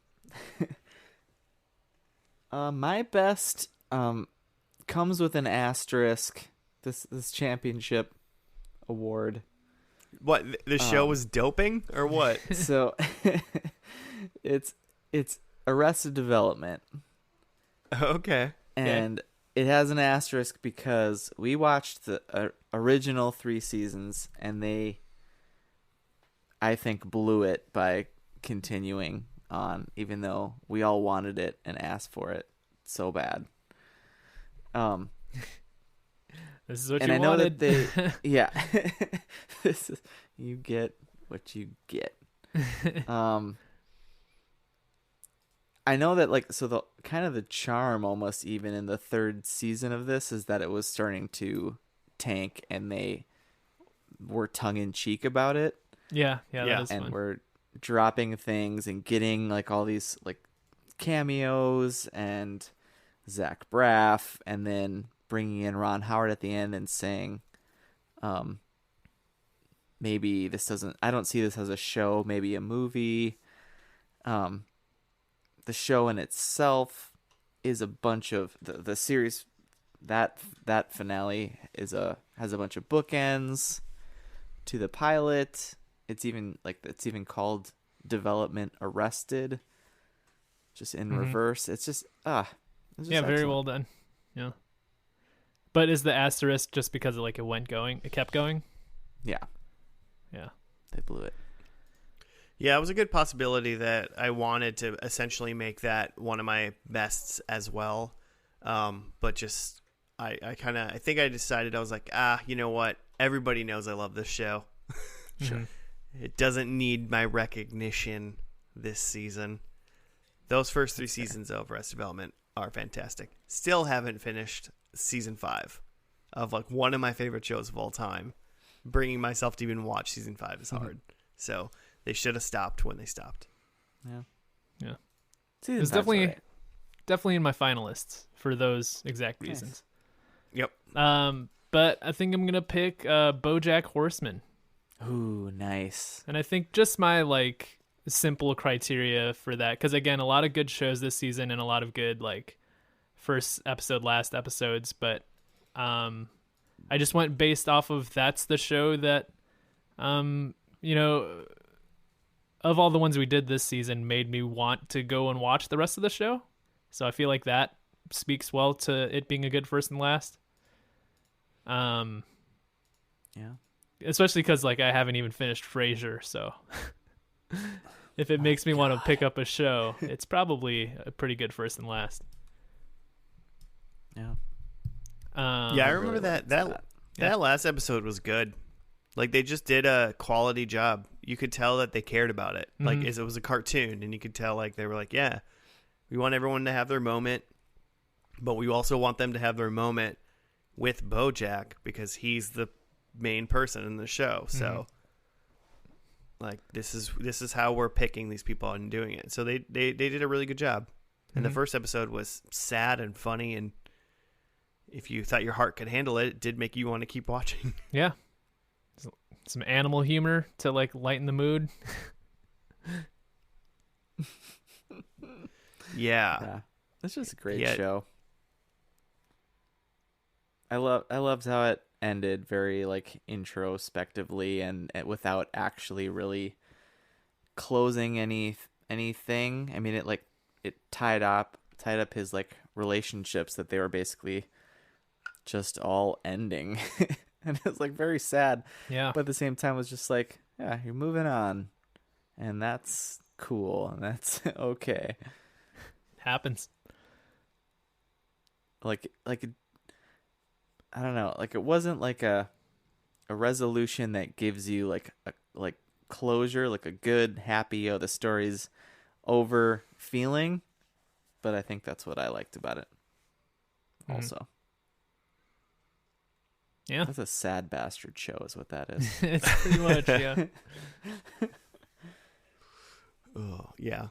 My best comes with an asterisk. This championship award. What, the show was doping or what? So it's Arrested Development. Okay. And it has an asterisk because we watched the original 3 seasons, and they, I think, blew it by continuing on, even though we all wanted it and asked for it so bad. This is what And you I know wanted. that they, yeah, this is, you get what you get. I know that, like, so the kind of the charm almost even in the third season of this is that it was starting to tank, and they were tongue in cheek about it, Yeah, Yeah. that is and fun. we're dropping things and getting like all these like cameos and Zach Braff, and then bringing in Ron Howard at the end and saying, maybe this doesn't, I don't see this as a show, maybe a movie. The show in itself is a bunch of the series, that finale has a bunch of bookends to the pilot. It's even called Development Arrested, just in reverse. It's just it's just Yeah, very excellent. well done. Yeah. But is the asterisk just because it kept going? Yeah, Yeah. they blew it. Yeah, it was a good possibility that I wanted to essentially make that one of my bests as well. But just, I think I decided, I was like, you know what? Everybody knows I love this show. Sure. It doesn't need my recognition this season. Those first 3 seasons of Arrested Development are fantastic. Still haven't finished season 5 of like one of my favorite shows of all time. Bringing myself to even watch season 5 is hard. So they should have stopped when they stopped. Yeah. It was definitely in my finalists for those exact Nice. reasons. Yep. But I think I'm gonna pick BoJack Horseman, Ooh, nice. and I think just my like simple criteria for that, because again, a lot of good shows this season and a lot of good like first episode, last episodes, but I just went based off of that's the show that of all the ones we did this season made me want to go and watch the rest of the show. So I feel like that speaks well to it being a good first and last. Yeah. Especially because like I haven't even finished Frasier, so if it makes me want to pick up a show, it's probably a pretty good first and last. Yeah. Yeah, I remember really that last episode was good. Like they just did a quality job. You could tell that they cared about it. Like it was a cartoon, and you could tell like they were like, yeah, we want everyone to have their moment, but we also want them to have their moment with BoJack because he's the main person in the show. So like this is how we're picking these people and doing it. So they did a really good job. And the first episode was sad and funny, and if you thought your heart could handle it, it did make you want to keep watching. Yeah. Some animal humor to like lighten the mood. Yeah. It's just a great Yeah. show. I loved how it ended very like introspectively and without actually really closing anything. I mean, it tied up his like relationships that they were basically just all ending. And it was like very sad. Yeah. But at the same time it was just like, yeah, you're moving on. And that's cool and that's okay. Happens. Like I don't know, like it wasn't like a resolution that gives you like a closure, like a good, happy, the story's over feeling, but I think that's what I liked about it. Also. Yeah. That's a sad bastard show is what that is. It's pretty much, yeah. Oh, yeah.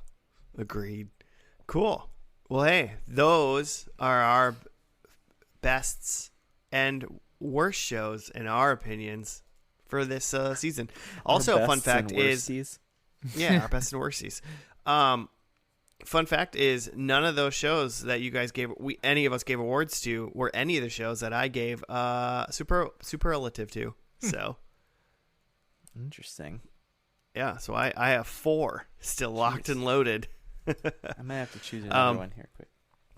Agreed. Cool. Well, hey, those are our bests and worst shows in our opinions for this season. Also, Our fun bests fact and is, worsties. yeah, our best and worsties. Fun fact is, none of those shows that you guys gave, any of us gave awards to, were any of the shows that I gave superlative to. So, Interesting. yeah, so I have 4 still locked and loaded. I might have to choose another one here quick.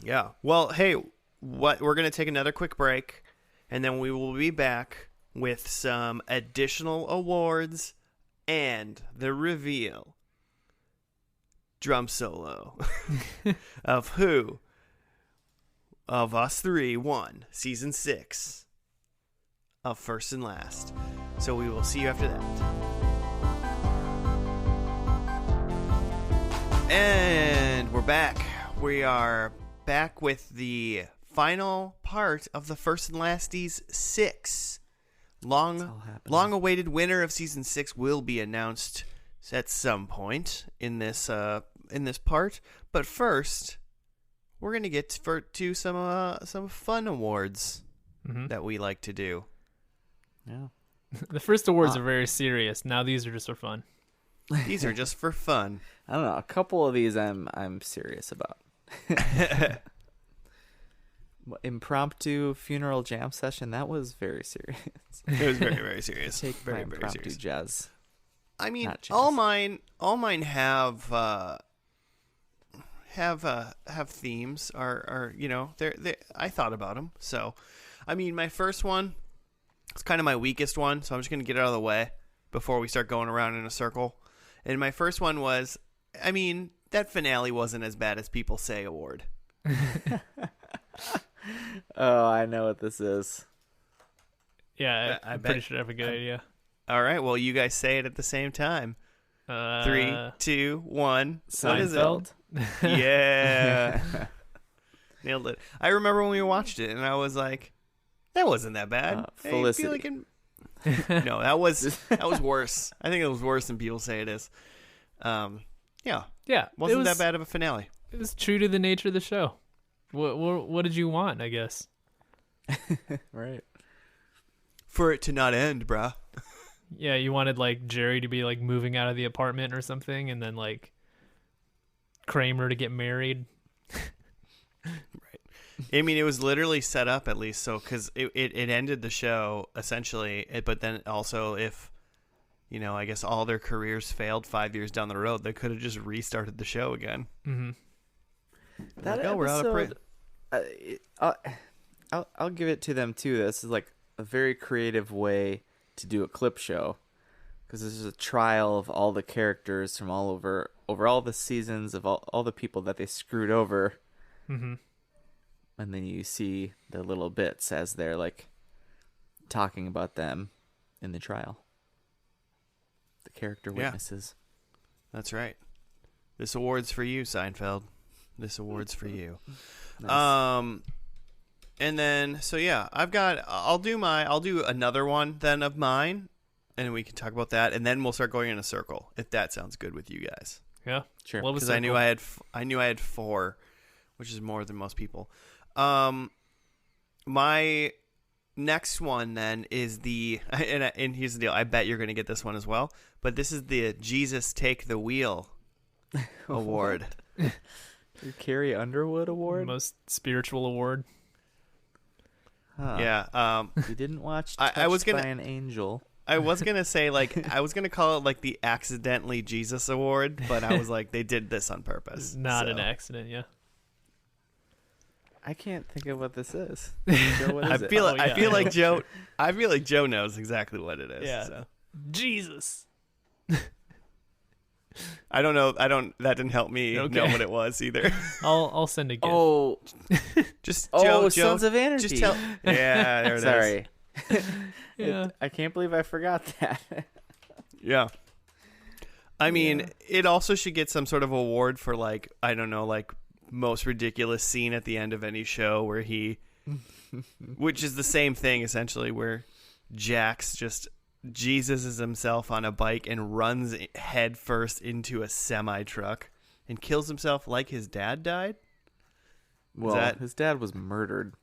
Yeah. Well, hey, we're going to take another quick break, and then we will be back with some additional awards and the reveal drum solo of who of us three won season 6 of First and Last. So we will see you after that. And we're back. We are back with the final part of the First and Lasties 6. Long-awaited winner of season 6 will be announced at some point in this part. But first, we're gonna get to some fun awards that we like to do. Yeah. The first awards are very serious. Now these are just for fun. These are just for fun. I don't know. A couple of these I'm serious about. Impromptu funeral jam session, that was very serious. It was very, very serious. Take very, my very impromptu serious. jazz. I mean, Not jazz. all mine have themes. Are they I thought about them. So, I mean, my first one, it's kind of my weakest one. So I'm just gonna get it out of the way before we start going around in a circle. And my first one was, I mean, that finale wasn't as bad as people say award. Oh, I know what this is. Yeah, I I'm bet- pretty sure I have a good idea. All right, well, you guys say it at the same time. 3, 2, 1. What is it? Seinfeld? Yeah. Nailed it. I remember when we watched it, and I was like, that wasn't that bad. I feel Felicity. No, that was worse. I think it was worse than people say it is. Yeah. Yeah, Wasn't that bad of a finale. It was true to the nature of the show. What did you want, I guess? Right. For it to not end, bruh. Yeah, you wanted like Jerry to be like moving out of the apartment or something, and then like Kramer to get married. I mean, it was literally set up at least so because it ended the show essentially, but then also if, I guess all their careers failed 5 years down the road, they could have just restarted the show again. Mm-hmm. That we're out of I'll give it to them too. This is like a very creative way to do a clip show, because this is a trial of all the characters from all over all the seasons of all the people that they screwed over. Mm-hmm. And then you see the little bits as they're like talking about them in the trial. The character witnesses. That's right. This award's for you, Seinfeld. This award's for you. Nice. And then I'll do another one then of mine, and we can talk about that, and then we'll start going in a circle if that sounds good with you guys. Yeah, Sure. What was Because I knew I had 4, which is more than most people. My next one then is and here's the deal. I bet you're going to get this one as well, but this is the Jesus Take the Wheel award. Your Carrie Underwood award? most spiritual award. Huh. Yeah. You didn't watch I Touched was gonna- by an Angel. I was going to say I was going to call it like the Accidentally Jesus Award, but I was like, they did this on purpose. Not so. an accident, yeah. I can't think of what this is. Joe, what is I it? feel Oh, I yeah, feel I like know. Joe. I feel like Joe knows exactly what it is. Yeah. So. Jesus. I don't know. That didn't help me Okay. know what it was either. I'll send a gift. Oh, Just oh, Joe. Sons of Anarchy. Just tell. Yeah, there it is. Sorry. Yeah. I can't believe I forgot that. Yeah. I mean, it also should get some sort of award for like, I don't know, like most ridiculous scene at the end of any show where which is the same thing essentially, where Jax just Jesus is himself on a bike and runs head first into a semi truck and kills himself like his dad died. Well, his dad was murdered.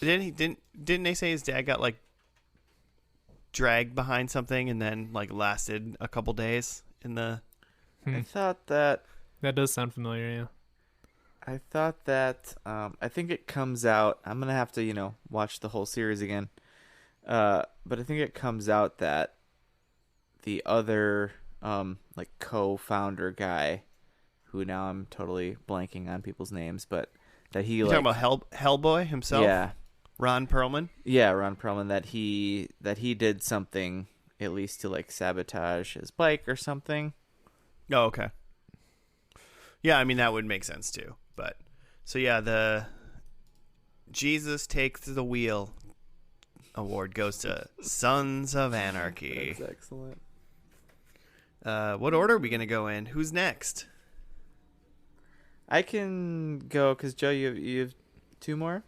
Didn't they say his dad got like dragged behind something and then like lasted a couple days in the I thought that. That does sound familiar, yeah. I thought that. I think it comes out. I'm gonna have to, watch the whole series again. But I think it comes out that the other, like co-founder guy, who now I'm totally blanking on people's names, but that he You like talking about Hellboy himself? yeah, Ron Perlman? yeah, Ron Perlman, that he did something at least to like sabotage his bike or something. Oh, okay. Yeah, I mean that would make sense too. But so yeah, the Jesus Takes the Wheel award goes to Sons of Anarchy. That's excellent. What order are we gonna go in? Who's next? I can go because Joe, you have two more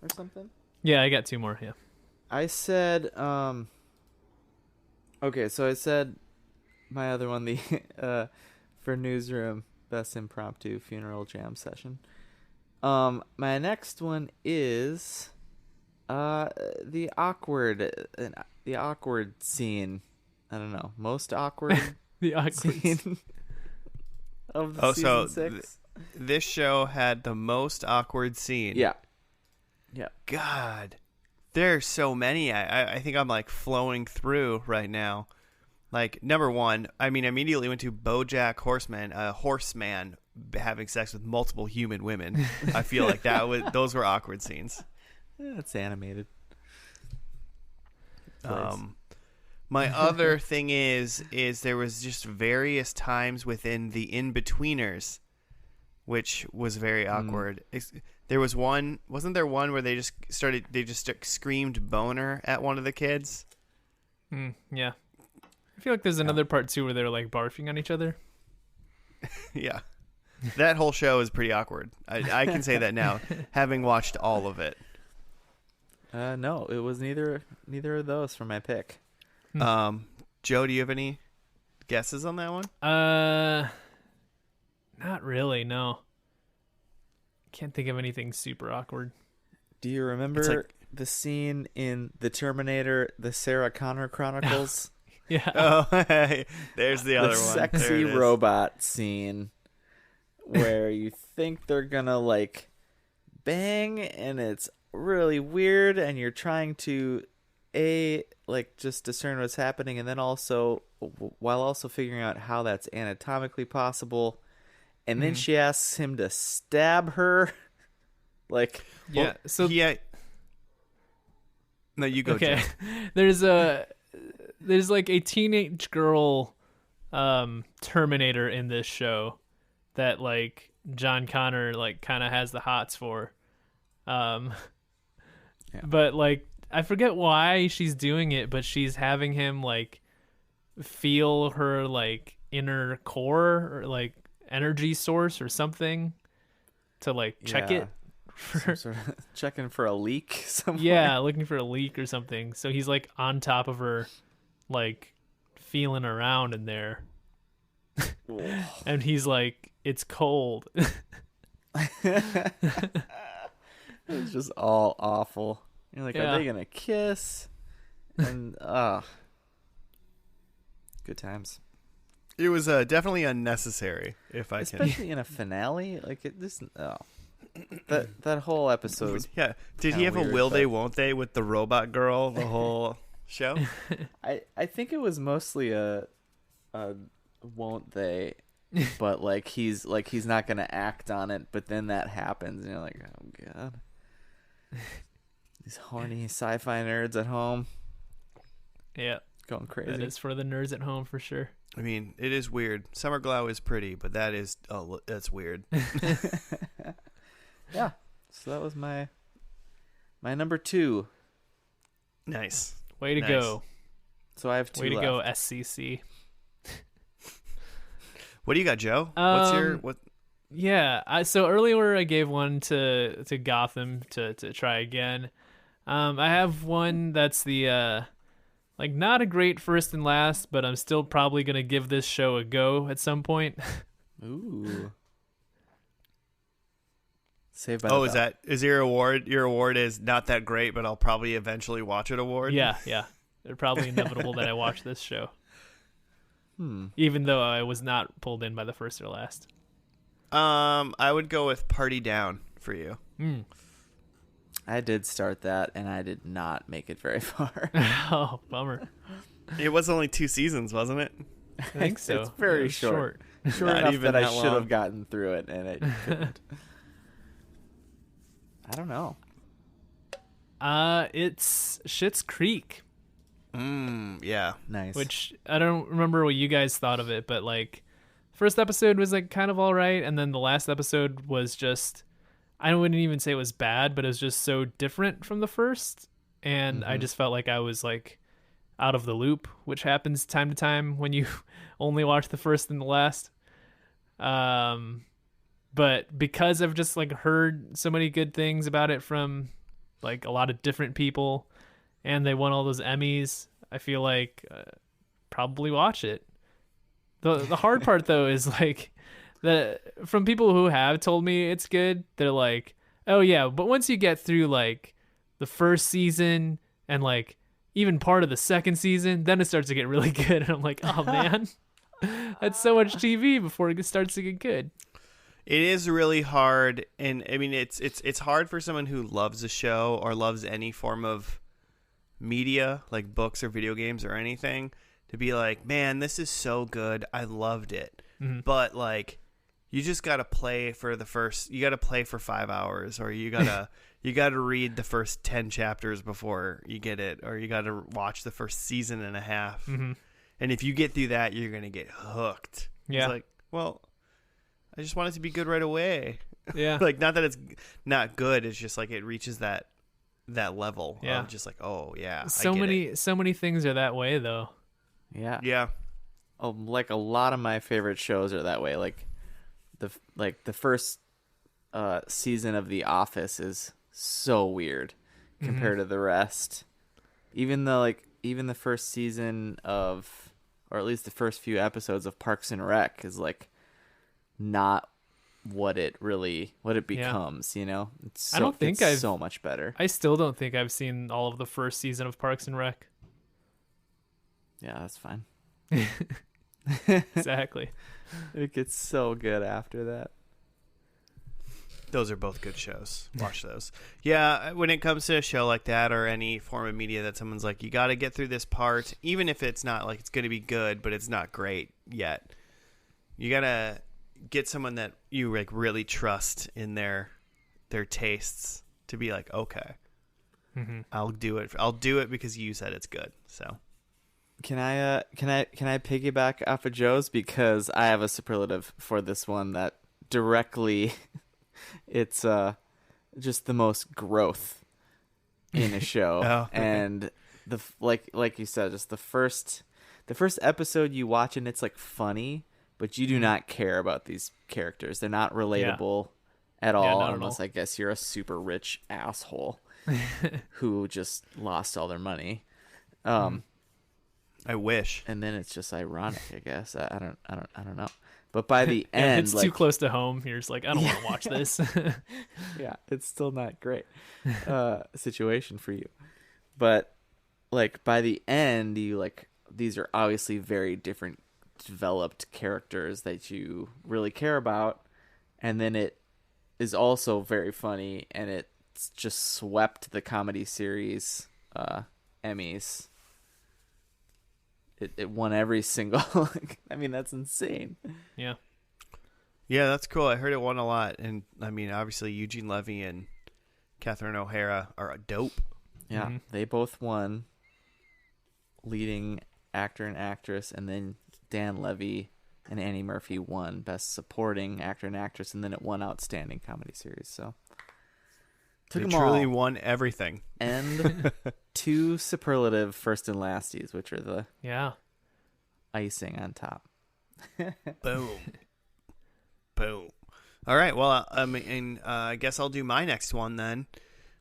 or something. Yeah, I got two more. Yeah. I said okay, so I said my other one, the for Newsroom Best Impromptu Funeral Jam Session. My next one is the awkward scene. I don't know, most awkward The awkward scene of the season 6. This show had the most awkward scene. Yeah. God, there's so many. I think I'm like flowing through right now. Like number one, I mean, I immediately went to BoJack Horseman, a horseman having sex with multiple human women. I feel like those were awkward scenes. It's animated. My other thing is there was just various times within the in-betweeners, which was very awkward. There was one, wasn't there one where they just screamed boner at one of the kids? Yeah. I feel like there's another part too where they're like barfing on each other. Yeah. That whole show is pretty awkward. I can say that now, having watched all of it. No, it was neither of those for my pick. Joe, do you have any guesses on that one? Not really, no. Can't think of anything super awkward. Do you remember the scene in The Terminator, the Sarah Connor Chronicles? Yeah. Oh, there's the other one. The sexy robot scene where you think they're gonna like bang and it's really weird and you're trying to just discern what's happening, and then also while also figuring out how that's anatomically possible, and then she asks him to stab her. No, you go. Okay. Joe. There's like a teenage girl Terminator in this show that like John Connor like kind of has the hots for. But like I forget why she's doing it, but she's having him like feel her like inner core or like energy source or something to like check it. Sort of checking for a leak somewhere. Yeah, looking for a leak or something. So he's like on top of her, like feeling around in there. And he's like, it's cold. It's just all awful. You're like, are they gonna kiss? And good times. It was definitely unnecessary, especially in a finale. Like it just that whole episode was Did he have weird, a will they won't they with the robot girl the whole show? I think it was mostly a won't they, but like he's not gonna act on it, but then that happens and you're like, oh god. These horny sci-fi nerds at home. Yeah. Going crazy. That is for the nerds at home for sure. I mean, it is weird. Summer Glau is pretty, but that's weird. Yeah. So that was my number 2. Nice. Way to go. So I have 2 Way to left. go, SCC. What do you got, Joe? What's your what? Yeah. So earlier I gave one to Gotham to try again. I have one that's the like not a great first and last, but I'm still probably gonna give this show a go at some point. Ooh. Saved by the Bell. Is your award? Your award is not that great, but I'll probably eventually watch it. Award. Yeah. They're probably inevitable that I watch this show. Even though I was not pulled in by the first or last. I would go with Party Down for you. I did start that, and I did not make it very far. Oh, bummer. It was only 2 seasons, wasn't it? I think so. It's very short. Short enough even that I that should long. have gotten through it, and I couldn't. I don't know. It's Schitt's Creek. Yeah. Nice. Which I don't remember what you guys thought of it, but like First episode was like kind of all right, and then the last episode was just, I wouldn't even say it was bad, but it was just so different from the first, and I just felt like I was like out of the loop, which happens time to time when you only watch the first and the last. But because I've just like heard so many good things about it from like a lot of different people, and they won all those Emmys, I feel like probably watch it. The hard part though is like from people who have told me it's good, they're like, oh yeah, but once you get through like the first season and like even part of the second season, then it starts to get really good. And I'm like, oh man, that's so much TV before it starts to get good. It is really hard, and I mean it's hard for someone who loves a show or loves any form of media, like books or video games or anything, to be like, man, this is so good, I loved it. But like, you just gotta play for you gotta play for 5 hours, or you gotta read the first 10 chapters before you get it, or you gotta watch the first season and a half. And if you get through that, you're gonna get hooked. Yeah. It's like, well, I just want it to be good right away. Yeah. Like, not that it's not good, it's just like it reaches that level of just like, oh yeah, so many things are that way though. Yeah. Like a lot of my favorite shows are that way. Like the first season of The Office is so weird compared to the rest. Even the first season of, or at least the first few episodes of Parks and Rec is like not what it becomes, you know? I don't think it's so much better. I still don't think I've seen all of the first season of Parks and Rec. Yeah, that's fine. Exactly. It gets so good after that. Those are both good shows. Watch those. Yeah, when it comes to a show like that or any form of media that someone's like, you got to get through this part, even if it's not like it's going to be good, but it's not great yet. You got to get someone that you like really trust in their tastes to be like, okay, I'll do it. I'll do it because you said it's good. So can I piggyback off of Joe's, because I have a superlative for this one that directly it's just the most growth in a show. Oh. And the like you said, just the first episode you watch and it's like funny, but you do not care about these characters. They're not relatable at all, unless I guess you're a super rich asshole who just lost all their money. I wish. And then it's just ironic, I guess. I don't know. But by the end, it's too close to home. You're just like, I don't want to watch this. Yeah, it's still not great situation for you. But like by the end, you like, these are obviously very different developed characters that you really care about, and then it is also very funny, and it's just swept the comedy series Emmys. It won every single I mean, that's insane. Yeah, that's cool. I heard it won a lot, and I mean, obviously Eugene Levy and Catherine O'Hara are dope. Yeah, they both won leading actor and actress, and then Dan Levy and Annie Murphy won Best Supporting Actor and Actress, and then it won Outstanding Comedy Series. So they truly won everything. And 2 superlative first and lasties, which are the icing on top. Boom. Boom. All right. Well, I guess I'll do my next one then,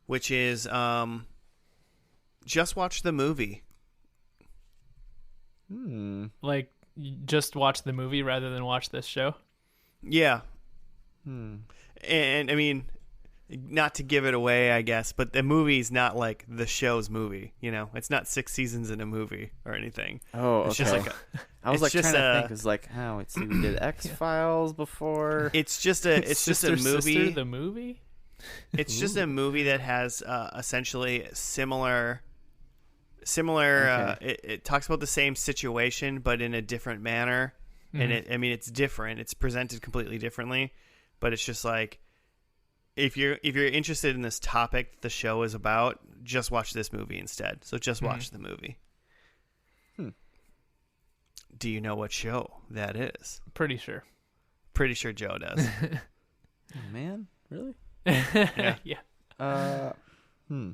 which is just watch the movie. Like, just watch the movie rather than watch this show? Yeah. And I mean, not to give it away, I guess, but the movie's not like the show's movie, you know? It's not 6 seasons in a movie or anything. Oh, okay. It's just like I was like trying to think, it's like, oh, let's see, we did X-Files before. It's just a movie. Sister, the movie? It's just a movie that has essentially similar Okay. it talks about the same situation but in a different manner. And it's different. It's presented completely differently, but it's just like, if you're interested in this topic the show is about, just watch this movie instead. So just watch the movie. Do you know what show that is? Pretty sure. Pretty sure Joe does. Oh, man, really? Yeah. Yeah. Hmm.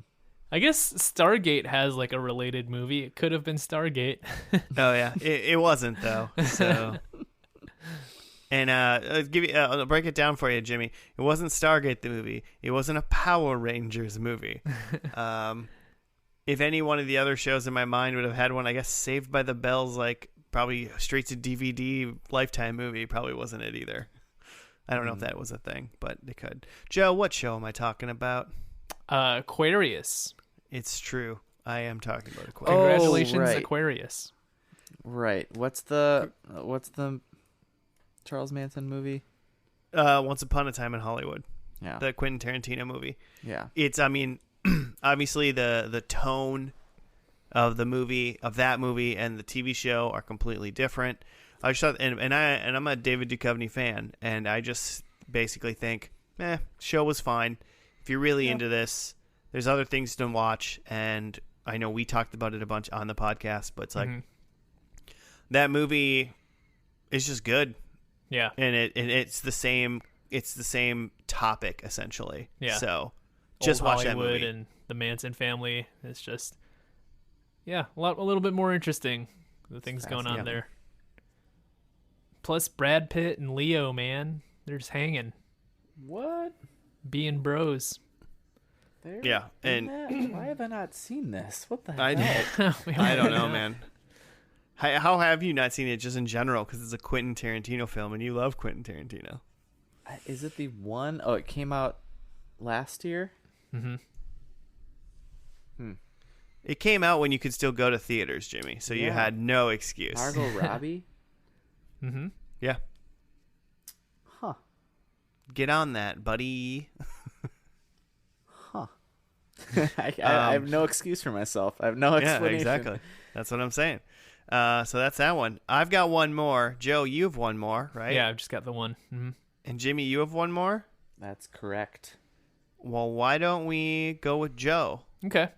I guess Stargate has like a related movie. It could have been Stargate. Oh yeah, it wasn't though. So, and I'll break it down for you, Jimmy. It wasn't Stargate the movie. It wasn't a Power Rangers movie. If any one of the other shows in my mind would have had one, I guess Saved by the Bell's like probably straight to DVD Lifetime movie probably wasn't it either. I don't know if that was a thing, but it could. Joe, what show am I talking about? Aquarius. It's true. I am talking about Aquarius. Congratulations, right. Aquarius. Right. What's the Charles Manson movie? Once Upon a Time in Hollywood, Yeah. the Quentin Tarantino movie. Yeah. It's, I mean, obviously the tone of the movie, of that movie, and the TV show are completely different. I just thought, and I'm a David Duchovny fan, and I just basically think, show was fine. If you're really into this, there's other things to watch, and I know we talked about it a bunch on the podcast, but it's like that movie is just good. Yeah. And it's the same topic essentially. Yeah. So just watch that Hollywood movie. and the Manson family. It's just a little bit more interesting, the things going on there. Plus Brad Pitt and Leo, man, they're just hanging, What? being bros. Yeah, and Why have I not seen this? What the hell? I don't know, man. How have you not seen it just in general? Because it's a Quentin Tarantino film, and you love Quentin Tarantino. Is it the one? Oh, it came out last year. It came out when you could still go to theaters, Jimmy, so you Yeah. had no excuse. Margot Robbie. Yeah. Huh. Get on that, buddy. Huh. I have no excuse for myself. I have no explanation. Yeah, exactly. That's what I'm saying. So that's that one. I've got one more. Joe, you have one more, right? Yeah, I've just got the one. And Jimmy, you have one more? That's correct. Well, why don't we go with Joe? Okay.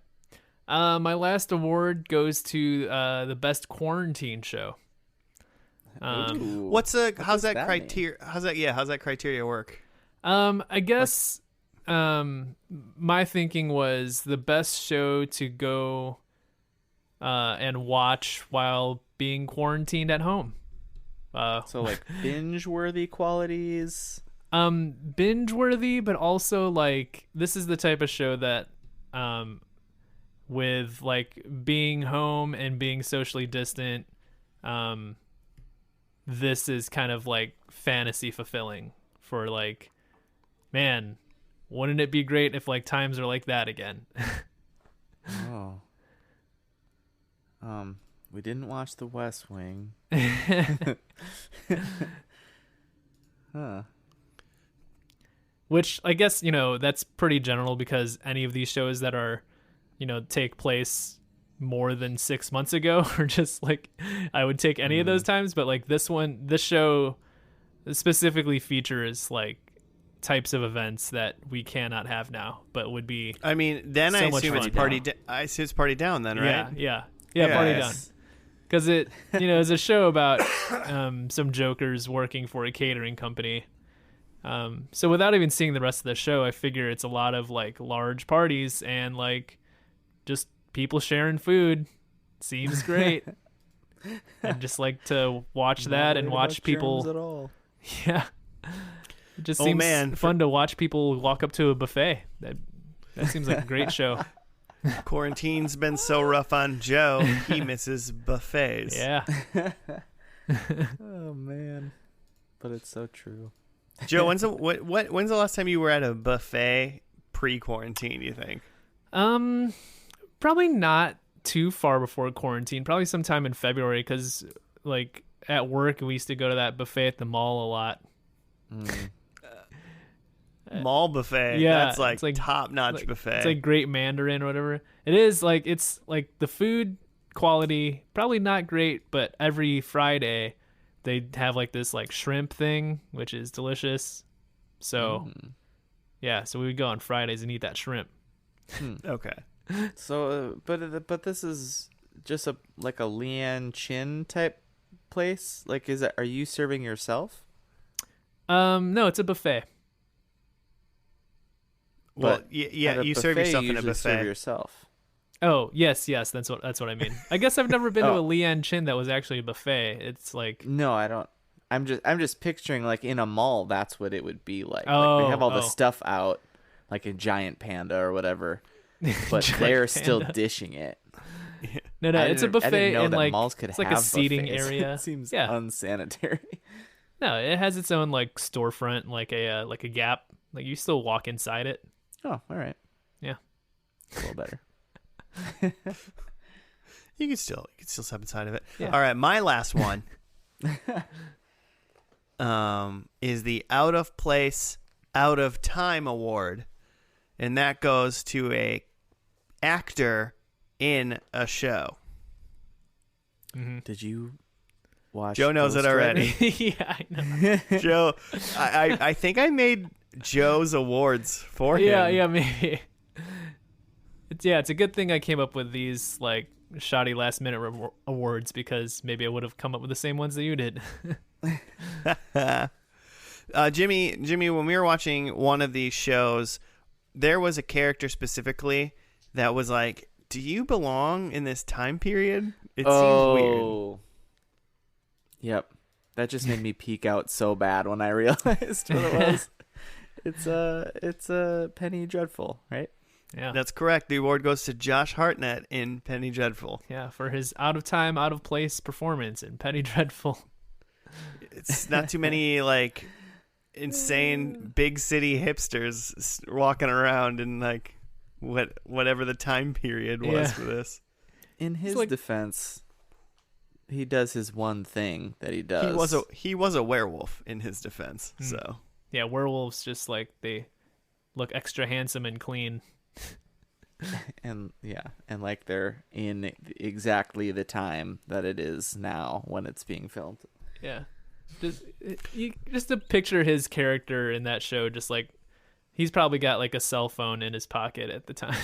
My last award goes to the best quarantine show. Ooh. How's that does that criteria? How's that criteria work? I guess my thinking was the best show to go and watch while being quarantined at home. So like binge-worthy qualities. Binge-worthy, but also like this is the type of show that with like being home and being socially distant, this is kind of like fantasy fulfilling for like, man, wouldn't it be great if like times are like that again? Oh. We didn't watch The West Wing. Huh. Which I guess, that's pretty general because any of these shows that are, take place more than 6 months ago are just like, I would take any of those times. But like this show specifically features like types of events that we cannot have now, but would be. I mean, then so I much assume it's fun. party. I assume it's party down then, right? Yeah, party Yes. down. Because it, is a show about some jokers working for a catering company. So without even seeing the rest of the show, I figure it's a lot of like large parties and like just people sharing food. Seems great. I'd just like to watch that and watch people. At all. Yeah, it just seems fun to watch people walk up to a buffet. That seems like a great show. Quarantine's been so rough on Joe, he misses buffets. Yeah. Oh man, but it's so true. Joe, when's the last time you were at a buffet pre-quarantine, you think? Probably not too far before quarantine. Probably sometime in February because, like, at work we used to go to that buffet at the mall a lot. Mall buffet. Yeah, That's like, it's like top-notch buffet. It's like Great Mandarin or whatever. It is like it's like the food quality probably not great, but every Friday they have like this like shrimp thing, which is delicious. So yeah, so we would go on Fridays and eat that shrimp. Okay. So, but this is just a Leanne Chin type place? Like, are you serving yourself? No, it's a buffet. Well, But yeah, at a you serve buffet, yourself you in a usually serve buffet. yourself. Oh, yes, that's what I mean. I guess I've never been to a Oh. Lian Chin that was actually a buffet. It's like, No, I don't. I'm just picturing like in a mall. That's what it would be like. Like they have all the oh. stuff out, like a giant panda or whatever, but Giant they're still panda. dishing it. No, it's a I buffet didn't know and that like malls could it's like have a seating buffets. area. It seems Yeah. unsanitary. No, it has its own like storefront, like a Gap. Like you still walk inside it. Oh, all right. Yeah. A little better. You can still step inside of it. Yeah. All right, my last one is the Out of Place, Out of Time award, and that goes to a actor in a show. Did you watch? Joe knows it Ghost already. Yeah, I know. Joe, I think I made Joe's awards for him. Yeah, maybe. It's a good thing I came up with these like shoddy last minute awards because maybe I would have come up with the same ones that you did. Jimmy, when we were watching one of these shows, there was a character specifically that was like, "Do you belong in this time period?" It seems weird. Yep. That just made me peek out so bad when I realized what it was. It's a Penny Dreadful, right? Yeah. That's correct. The award goes to Josh Hartnett in Penny Dreadful. Yeah, for his out of time, out of place performance in Penny Dreadful. It's not too many like insane big city hipsters walking around in like whatever the time period was for this. In his defense, he does his one thing that he does. He was a werewolf in his defense. So yeah, werewolves just like they look extra handsome and clean. and like they're in exactly the time that it is now when it's being filmed. Yeah, just to picture his character in that show, just like he's probably got like a cell phone in his pocket at the time.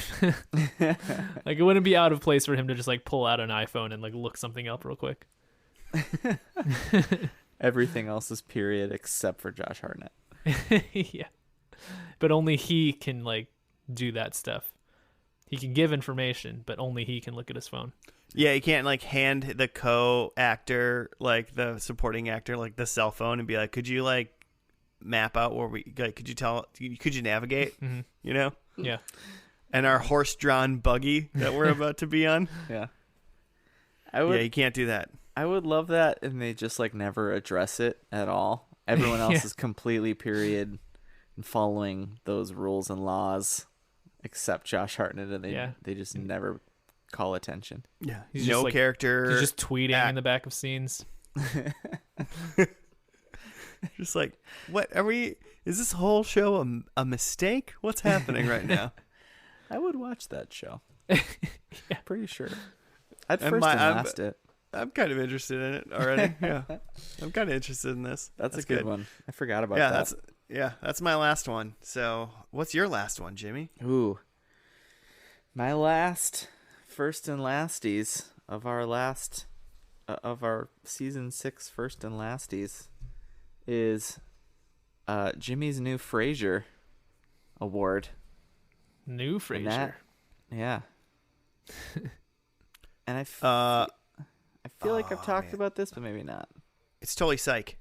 Like it wouldn't be out of place for him to just like pull out an iPhone and like look something up real quick. Everything else is period except for Josh Hartnett. Yeah, but only he can like do that stuff. He can give information, but only he can look at his phone. yeah, you can't like hand the co-actor, like the supporting actor, like the cell phone and be like, "Could you like map out where we? Like, could you navigate? Mm-hmm. You know?" Yeah. And our horse-drawn buggy that we're about to be on. Yeah. Yeah, you can't do that. I would love that, and they just like never address it at all. Everyone else is completely period and following those rules and laws, except Josh Hartnett, and they just never call attention. Yeah, He's no just, like, character. He's just tweeting in the back of scenes. Just like, what are we? Is this whole show a mistake? What's happening right now? I would watch that show. Yeah. Pretty sure. I'd And first and last it. I'm kind of interested in it already. Yeah, I'm kind of interested in this. That's a good one. I forgot about Yeah, that. that's my last one. So, what's your last one, Jimmy? Ooh. My last, first and lasties of our season 6 first and lasties is Jimmy's new Frasier award. New Frasier. Yeah. And I feel like I've talked about this, but maybe not. It's totally Psych.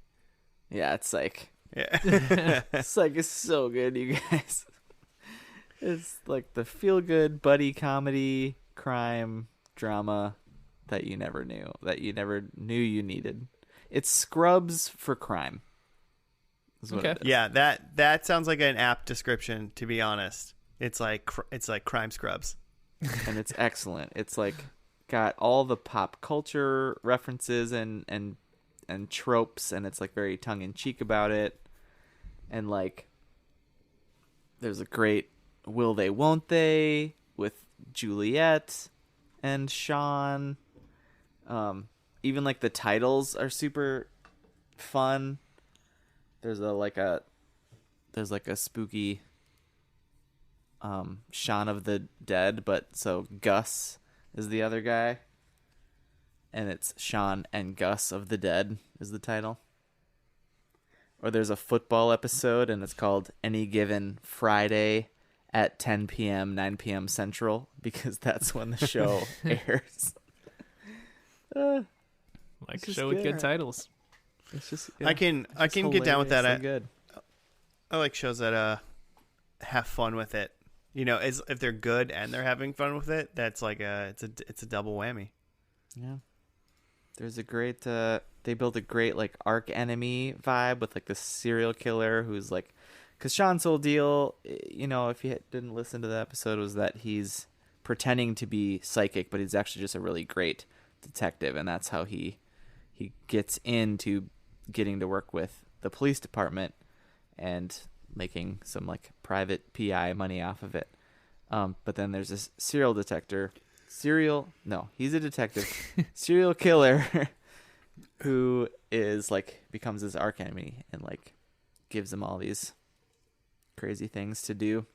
Yeah, it's like Yeah. Psych is so good, you guys. It's like the feel-good buddy comedy crime drama that you never knew you needed. It's Scrubs for crime. Is what it is. Yeah, that sounds like an apt description. To be honest, it's like Crime Scrubs, and it's excellent. It's like got all the pop culture references and tropes, and it's like very tongue in cheek about it. And like, there's a great will they won't they with Juliet and Sean. Even like the titles are super fun. There's a spooky Shaun of the Dead, but so Gus is the other guy. and it's Sean and Gus of the Dead is the title. Or there's a football episode, and it's called Any Given Friday at 10 p.m., 9 p.m. Central, because that's when the show airs. Like a show with good titles. It's just I can get down with that. Good. I like shows that have fun with it. You know, if they're good and they're having fun with it, that's like it's a double whammy. Yeah. There's a great they built a great like arc enemy vibe with like the serial killer who's like, because Sean's whole deal, you know, if you didn't listen to the episode, was that he's pretending to be psychic, but he's actually just a really great detective, and that's how he gets into getting to work with the police department and making some like private PI money off of it. But then there's this he's a detective, serial killer who is like becomes his arch enemy and like gives him all these crazy things to do.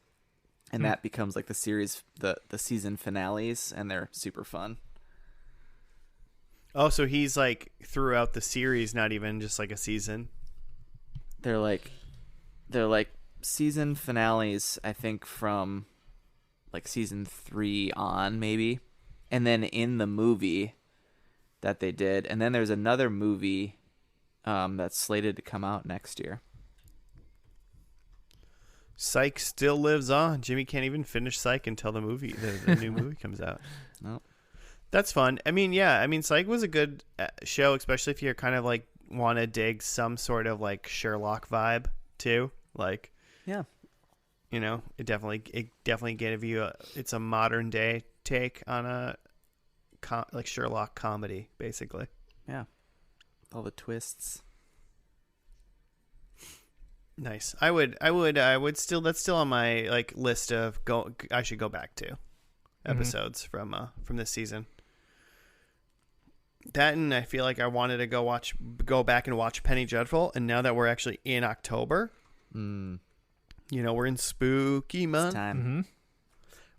And that becomes like the series, the season finales, and they're super fun. Oh, so he's like throughout the series, not even just like a season. They're like season finales, I think, from like season 3 on, maybe. And then in the movie that they did, and then there's another movie that's slated to come out next year. Psych still lives on. Jimmy can't even finish Psych until the new movie comes out. No. That's fun. I mean, yeah. I mean, Psych was a good show, especially if you're kind of like want to dig some sort of like Sherlock vibe too. Like, yeah, you know, it definitely gave you it's a modern day take on a like Sherlock comedy, basically. Yeah, all the twists. Nice. I would still, that's still on my like list of I should go back to episodes from this season. That, and I feel like I wanted to go back and watch Penny Dreadful, and now that we're actually in October, you know, we're in spooky month. It's time. Mm-hmm.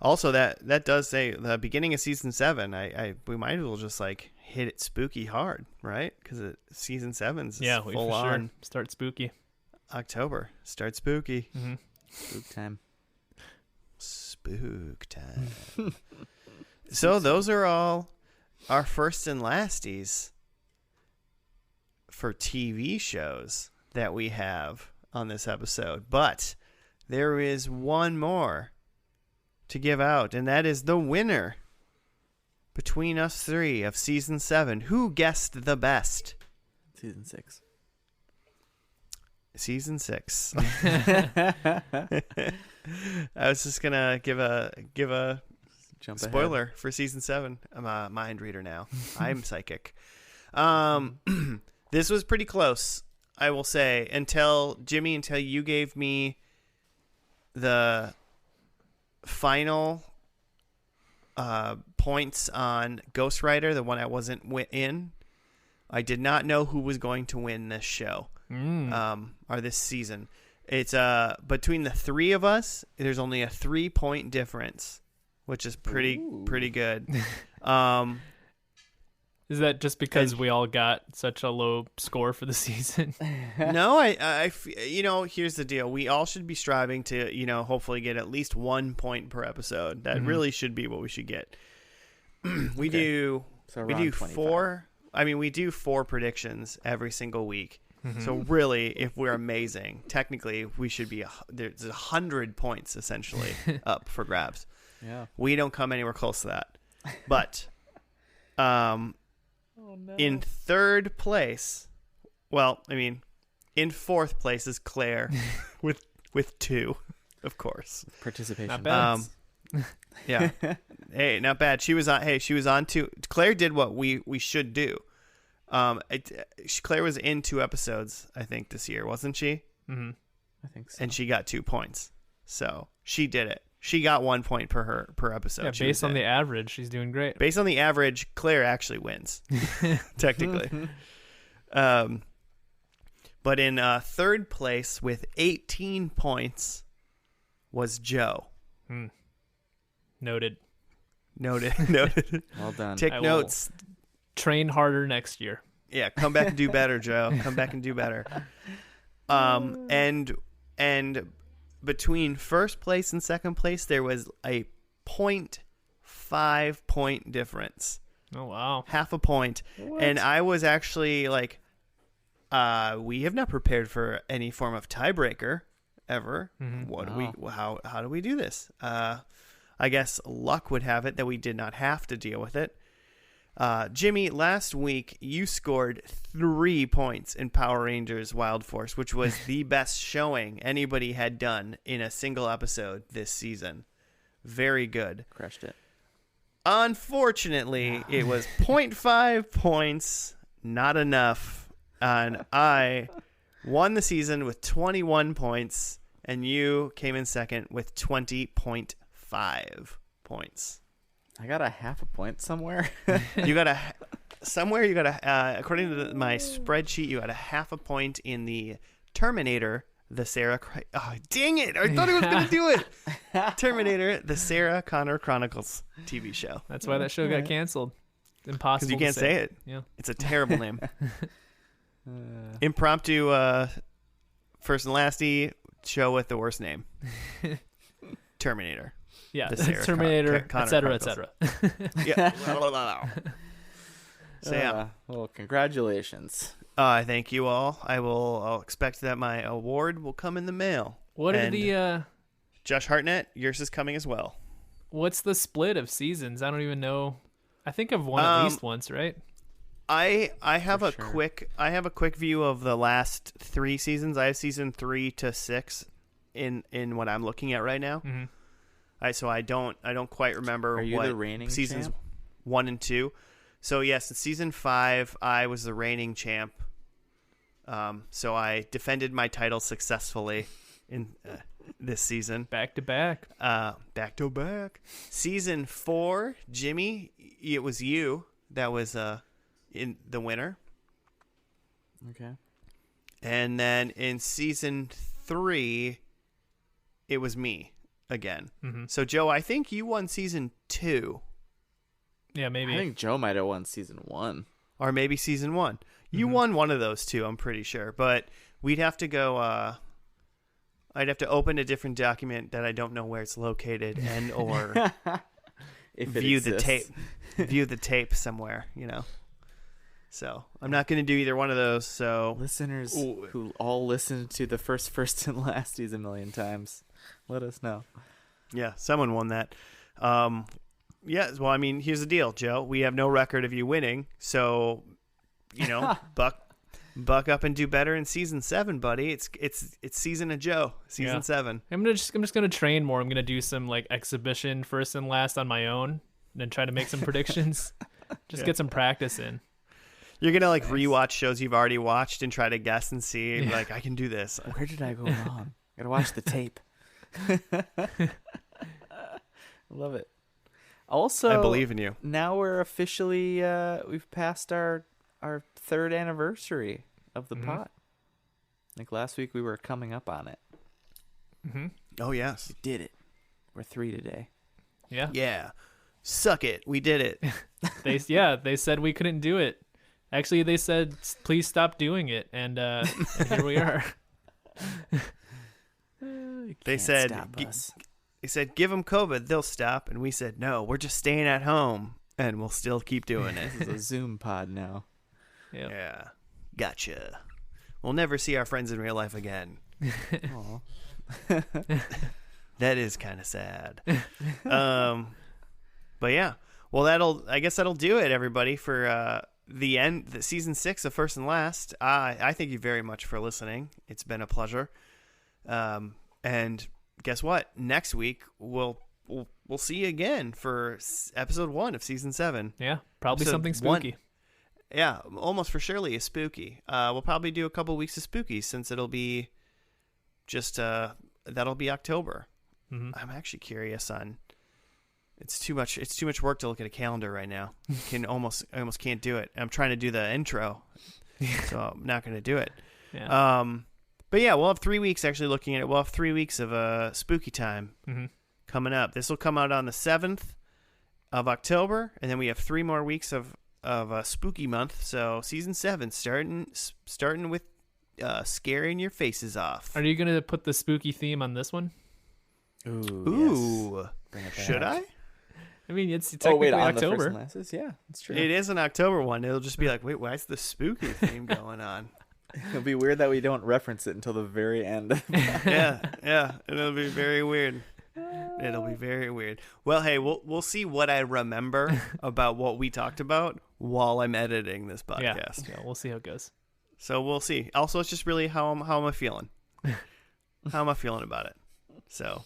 Also, that does say the beginning of season 7. We might as well just like hit it spooky hard, right? Because season 7's full on. Start spooky. October. Start spooky. Mm-hmm. Spook time. Spook time. So those are all our first and lasties for TV shows that we have on this episode. But there is one more to give out, and that is the winner between us three of season 7. Who guessed the best? Season 6. Season 6. I was just gonna give a Jump spoiler ahead. for season 7. I'm a mind reader now. I'm psychic. This was pretty close, I will say, until you gave me the final points on Ghost Rider, the one I wasn't in. I did not know who was going to win this show. Or this season. It's between the three of us, there's only a 3-point difference, which is pretty good. Is that just because we all got such a low score for the season? No, you know, here's the deal. We all should be striving to, you know, hopefully get at least 1 point per episode. That really should be what we should get. We do 4. I mean, we do 4 predictions every single week. So really, if we're amazing, technically we should be there's 100 points essentially up for grabs. Yeah, we don't come anywhere close to that. But, in third place, well, I mean, in fourth place is Claire with 2, of course. Participation. Not bad. Yeah. Hey, not bad. She was on 2. Claire did what we should do. Claire was in 2 episodes, I think, this year, wasn't she? Mm-hmm. I think so. And she got 2 points. So she did it. She got 1 point per episode. Yeah, based on the average, she's doing great. Based on the average, Claire actually wins, technically. But in third place with 18 points was Joe. Noted. Noted. Well done. Take notes. train harder next year. Yeah, come back and do better, Joe. Come back and do better. And between first place and second place, there was a 0.5 point difference. Oh wow, half a point. What? And I was actually like, we have not prepared for any form of tiebreaker ever. Mm-hmm. How do we do this? I guess luck would have it that we did not have to deal with it. Jimmy, last week you scored 3 points in Power Rangers Wild Force, which was the best showing anybody had done in a single episode this season. Very good. Crushed it. Unfortunately, it was 0.5 points, not enough. And I won the season with 21 points, and you came in second with 20.5 points. I got a half a point somewhere. You got according to my spreadsheet, you got a half a point in the Terminator, the Sarah. Oh, dang it! I thought I was going to do it. Terminator, the Sarah Connor Chronicles TV show. That's why that show got canceled. Impossible. Because you can't say it. Yeah, it's a terrible name. Impromptu first and lasty show with the worst name. Terminator. Yeah, The Sarah Terminator, Connor etc., Chronicles. etc. Yeah. So yeah. Well, congratulations. Thank you all. I'll expect that my award will come in the mail. What are And the Josh Hartnett, yours is coming as well. what's the split of seasons? I don't even know. I think I've won at least once, right? I have For a sure. quick view of the last 3 seasons. I have season 3 to 6 in what I'm looking at right now. Mm-hmm. So I don't quite remember Are you what the reigning seasons champ? 1 and 2. So yes, in season 5 I was the reigning champ. So I defended my title successful in this season. Back to back. Back to back. Season 4, Jimmy, it was you that was in the winner. Okay. And then in season 3, it was me again. Mm-hmm. So Joe, I think you won season 2, Yeah, maybe. I think Joe might have won season 1. or maybe season 1. You Mhm. won one of those two, I'm pretty sure. But we'd have to go. I'd have to open a different document that I don't know where it's located, and or If it view the exists. tape. View the tape somewhere, So I'm not going to do either one of those. So Listeners Ooh. who all listened to the first and lasties a million times, let us know. yeah, someone won that. Yeah. Well, I mean, here's the deal, Joe. We have no record of you winning, so buck up and do better in season 7, buddy. It's season of Joe, season Yeah. 7. I'm just gonna train more. I'm gonna do some like exhibition first and last on my own, and then try to make some predictions. Just Yeah. get some practice in. You're gonna Nice. rewatch shows you've already watched and try to guess and see. Yeah. Like, I can do this. Where did I go wrong? Gotta watch the tape. Love it. Also, I believe in you. now we're officially we've passed our 3rd anniversary of the Mhm. pod. Like last week we were coming up on it. Mm-hmm. Oh yes. We did it. We're 3 today. Yeah. Yeah. Suck it. We did it. They said we couldn't do it. Actually, they said please stop doing it, and here we are. You They can't said, stop us. They said, give them COVID, they'll stop. And we said, no, we're just staying at home, and we'll still keep doing it. This is a Zoom pod now. Yeah. Yeah. Gotcha. We'll never see our friends in real life again. Aw. That is kind of sad. But yeah. Well, I guess that'll do it, everybody, for the season 6 of First and Last. I thank you very much for listening. It's been a pleasure. And guess what? Next week we'll see you again for episode 1 of season 7. Yeah. Probably Episode something 1. spooky. Yeah, almost for surely a spooky. We'll probably do a couple weeks of spooky since it'll be just that'll be October. Mm-hmm. I'm actually curious on. It's too much work to look at a calendar right now. I almost can't do it. I'm trying to do the intro, so I'm not going to do it. Yeah. But yeah, we'll have 3 weeks actually looking at it. We'll have 3 weeks of spooky time Mm-hmm. coming up. This will come out on the 7th of October, and then we have 3 more weeks of of spooky month. So season 7 starting with scaring your faces off. Are you gonna put the spooky theme on this one? Ooh, Yes. Bring it back. should I? I mean, it's technically on October. the First and Lasties? Yeah, that's true. It is an October one. It'll just be like, wait, why is the spooky theme going on? It'll be weird that we don't reference it until the very end. Yeah. It'll be very weird. It'll be very weird. Well, hey, we'll see what I remember about what we talked about while I'm editing this podcast. Yeah, we'll see how it goes. So we'll see. Also, it's just really how am I feeling? How am I feeling about it? So,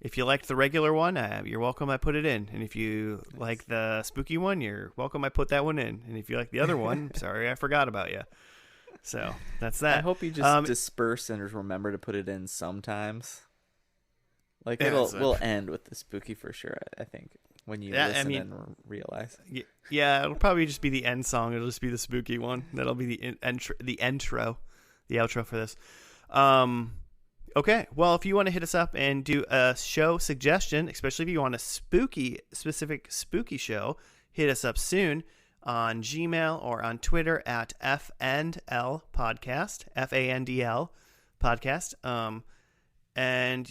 if you liked the regular one, you're welcome. I put it in, and if you like the spooky one, you're welcome. I put that one in, and if you like the other one, sorry, I forgot about you. So that's that. I hope you just disperse and just remember to put it in sometimes. Like we'll end with the spooky for sure. I think when you listen and realize. Yeah, it'll probably just be the end song. It'll just be the spooky one. That'll be the outro for this. Okay, well, if you want to hit us up and do a show suggestion, especially if you want a specific spooky show, hit us up soon on Gmail or on Twitter at FNL Podcast, FANDL Podcast. And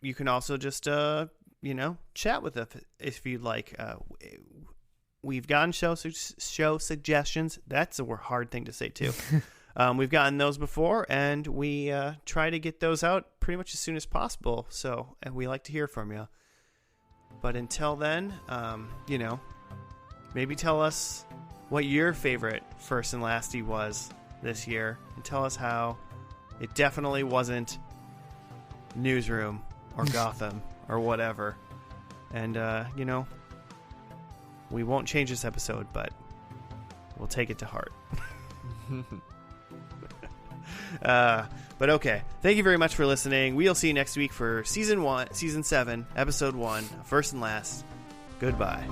you can also just, chat with us if you'd like. We've gotten show suggestions. That's a hard thing to say, too. We've gotten those before, and we try to get those out pretty much as soon as possible. So, and we like to hear from you. But until then, maybe tell us what your favorite First and Lastie was this year, and tell us how it definitely wasn't Newsroom or Gotham or whatever. And, we won't change this episode, but we'll take it to heart. But okay, thank you very much for listening. We'll see you next week for season 7, episode 1, First and Last. Goodbye.